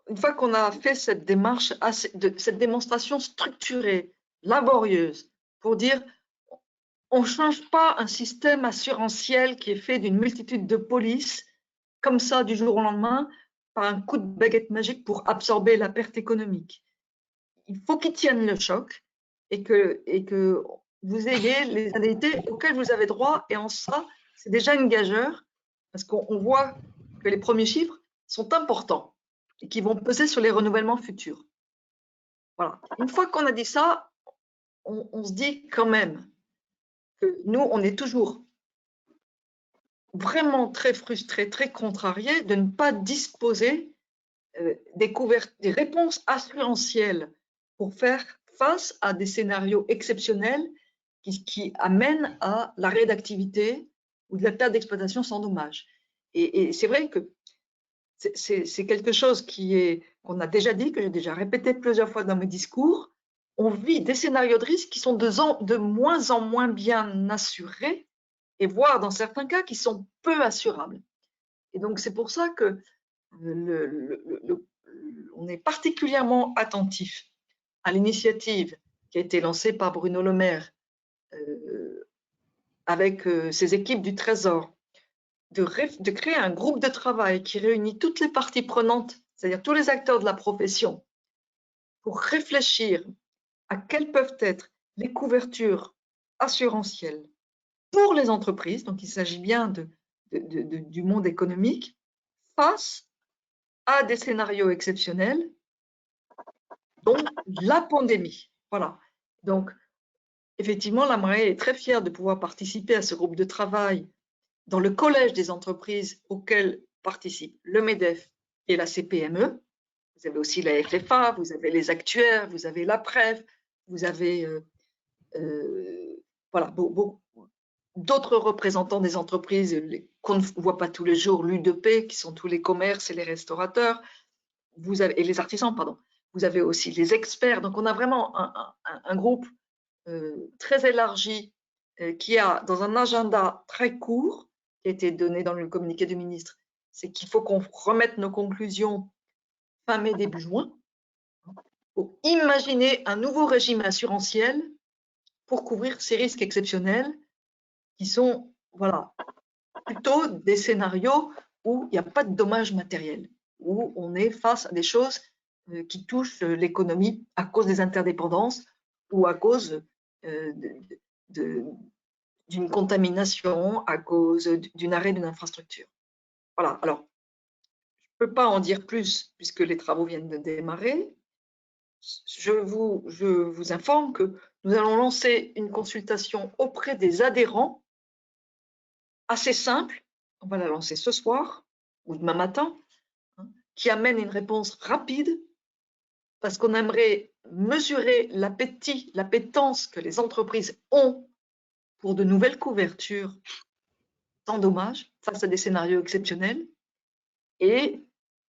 Une fois qu'on a fait cette démarche, cette démonstration structurée, laborieuse, pour dire on ne change pas un système assurantiel qui est fait d'une multitude de polices, comme ça du jour au lendemain, par un coup de baguette magique pour absorber la perte économique. Il faut qu'il tienne le choc et que vous ayez les indemnités auxquelles vous avez droit. Et en ça, c'est déjà une gageure, parce qu'on voit que les premiers chiffres sont importants et qui vont peser sur les renouvellements futurs. Voilà. Une fois qu'on a dit ça, on se dit quand même que nous, on est toujours vraiment très frustrés, très contrariés de ne pas disposer des réponses assurantielles pour faire face à des scénarios exceptionnels qui amènent à l'arrêt d'activité ou de la perte d'exploitation sans dommage. Et c'est vrai que c'est quelque chose qu'on a déjà dit, que j'ai déjà répété plusieurs fois dans mes discours. On vit des scénarios de risque qui sont de moins en moins bien assurés, et voire dans certains cas qui sont peu assurables. Et donc c'est pour ça que on est particulièrement attentif à l'initiative qui a été lancée par Bruno Le Maire avec ses équipes du Trésor, de créer un groupe de travail qui réunit toutes les parties prenantes, c'est-à-dire tous les acteurs de la profession, pour réfléchir à quelles peuvent être les couvertures assurantielles pour les entreprises, donc il s'agit bien du monde économique, face à des scénarios exceptionnels, dont la pandémie. Voilà. Donc, effectivement, la Marée est très fière de pouvoir participer à ce groupe de travail dans le collège des entreprises auxquelles participent le MEDEF et la CPME. Vous avez aussi la FFA, vous avez les actuaires, vous avez la PREV, vous avez voilà, d'autres représentants des entreprises qu'on ne voit pas tous les jours, l'U2P, qui sont tous les commerces et les restaurateurs, et les artisans, pardon. Vous avez aussi les experts. Donc, on a vraiment un groupe très élargi qui a, dans un agenda très court, qui a été donné dans le communiqué du ministre, c'est qu'il faut qu'on remette nos conclusions fin mai, début juin, pour imaginer un nouveau régime assurantiel pour couvrir ces risques exceptionnels qui sont, voilà, plutôt des scénarios où il n'y a pas de dommages matériels, où on est face à des choses qui touchent l'économie à cause des interdépendances ou à cause d'une contamination, à cause d'un arrêt d'une infrastructure. Voilà, alors, je ne peux pas en dire plus puisque les travaux viennent de démarrer. je vous informe que nous allons lancer une consultation auprès des adhérents assez simple. On va la lancer ce soir ou demain matin, hein, qui amène une réponse rapide parce qu'on aimerait mesurer l'appétit, l'appétence que les entreprises ont pour de nouvelles couvertures sans dommage face à des scénarios exceptionnels et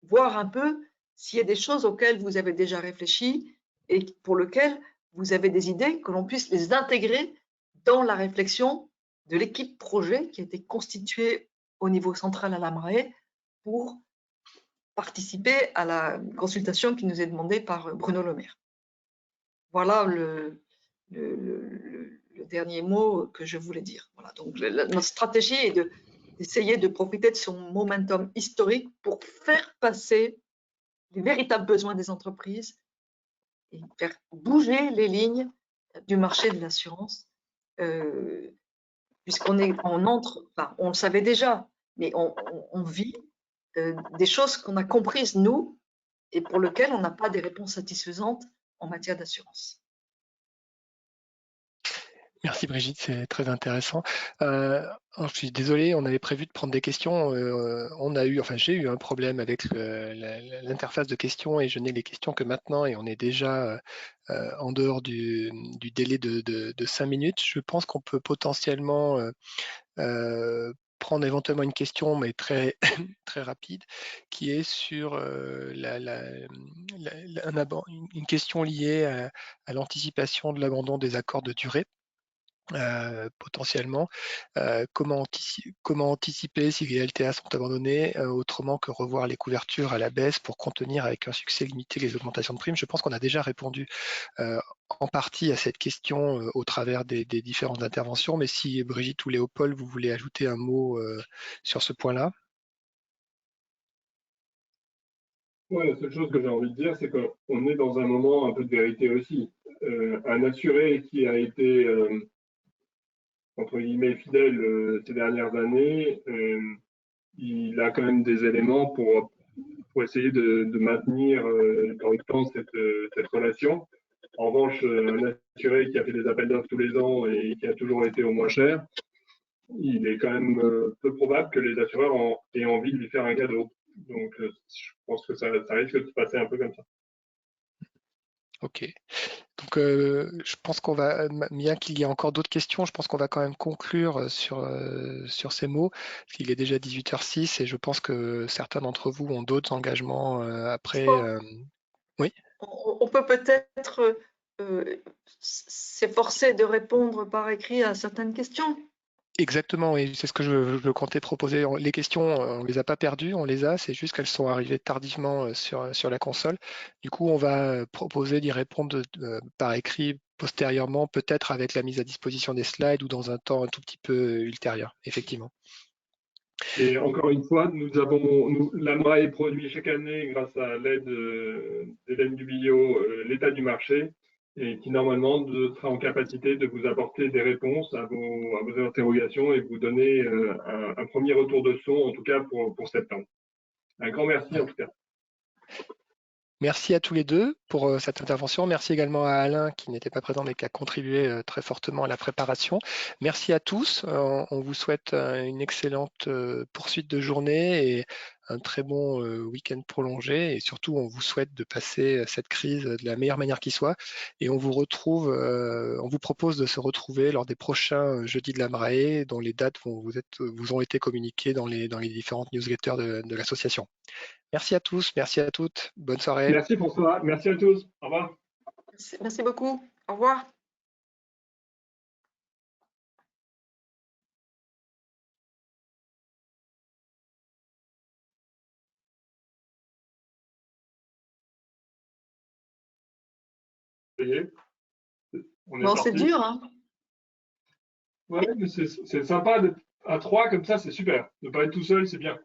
voir un peu s'il y a des choses auxquelles vous avez déjà réfléchi et pour lesquelles vous avez des idées, que l'on puisse les intégrer dans la réflexion de l'équipe projet qui a été constituée au niveau central à la Marée pour participer à la consultation qui nous est demandée par Bruno Le Maire. Voilà le dernier mot que je voulais dire. Voilà, donc notre stratégie est d'essayer de profiter de son momentum historique pour faire passer les véritables besoins des entreprises et faire bouger les lignes du marché de l'assurance, puisqu'on on le savait déjà, mais on vit des choses qu'on a comprises, nous, et pour lesquelles on n'a pas des réponses satisfaisantes en matière d'assurance. Merci Brigitte, c'est très intéressant. Je suis désolé, on avait prévu de prendre des questions. J'ai eu un problème avec l'interface de questions et je n'ai les questions que maintenant et on est déjà en dehors du délai de 5 minutes. Je pense qu'on peut potentiellement prendre éventuellement une question, mais très, très rapide, qui est sur une question liée à l'anticipation de l'abandon des accords de durée. Potentiellement, comment anticiper si les LTA sont abandonnés autrement que revoir les couvertures à la baisse pour contenir avec un succès limité les augmentations de primes. Je pense qu'on a déjà répondu en partie à cette question au travers des différentes interventions, mais si Brigitte ou Léopold, vous voulez ajouter un mot sur ce point-là. Ouais, la seule chose que j'ai envie de dire, c'est qu'on est dans un moment un peu de vérité aussi. Un assuré qui a été entre guillemets fidèle ces dernières années, il a quand même des éléments pour essayer de maintenir dans le temps cette relation. En revanche, un assuré qui a fait des appels d'offres tous les ans et qui a toujours été au moins cher, il est quand même peu probable que les assureurs aient envie de lui faire un cadeau. Donc, je pense que ça risque de se passer un peu comme ça. Ok. Donc, je pense qu'on va, bien qu'il y ait encore d'autres questions, je pense qu'on va quand même conclure sur ces mots, parce qu'il est déjà 18h06 et je pense que certains d'entre vous ont d'autres engagements après. Oui. On peut peut-être s'efforcer de répondre par écrit à certaines questions. Exactement, et c'est ce que je comptais proposer. Les questions, on ne les a pas perdues, on les a, c'est juste qu'elles sont arrivées tardivement sur la console. Du coup, on va proposer d'y répondre par écrit postérieurement, peut-être avec la mise à disposition des slides ou dans un temps un tout petit peu ultérieur, effectivement. Et encore une fois, l'AMRAE produit chaque année, grâce à l'aide d'Hélène Dubillot, l'état du marché, et qui normalement sera en capacité de vous apporter des réponses à vos interrogations et vous donner un premier retour de son, en tout cas pour septembre. Un grand merci en tout cas. Merci à tous les deux pour cette intervention. Merci également à Alain qui n'était pas présent mais qui a contribué très fortement à la préparation. Merci à tous. On vous souhaite une excellente poursuite de journée et un très bon week-end prolongé. Et surtout, on vous souhaite de passer cette crise de la meilleure manière qui soit. Et on vous propose de se retrouver lors des prochains jeudis de la MRAE dont les dates vous ont été communiquées dans les différentes newsletters de l'association. Merci à tous, merci à toutes. Bonne soirée. Merci François, merci à tous. Au revoir. Merci beaucoup. Au revoir. Bon, c'est dur, hein? Ouais, mais c'est sympa d'être à 3 comme ça, c'est super. Ne pas être tout seul, c'est bien.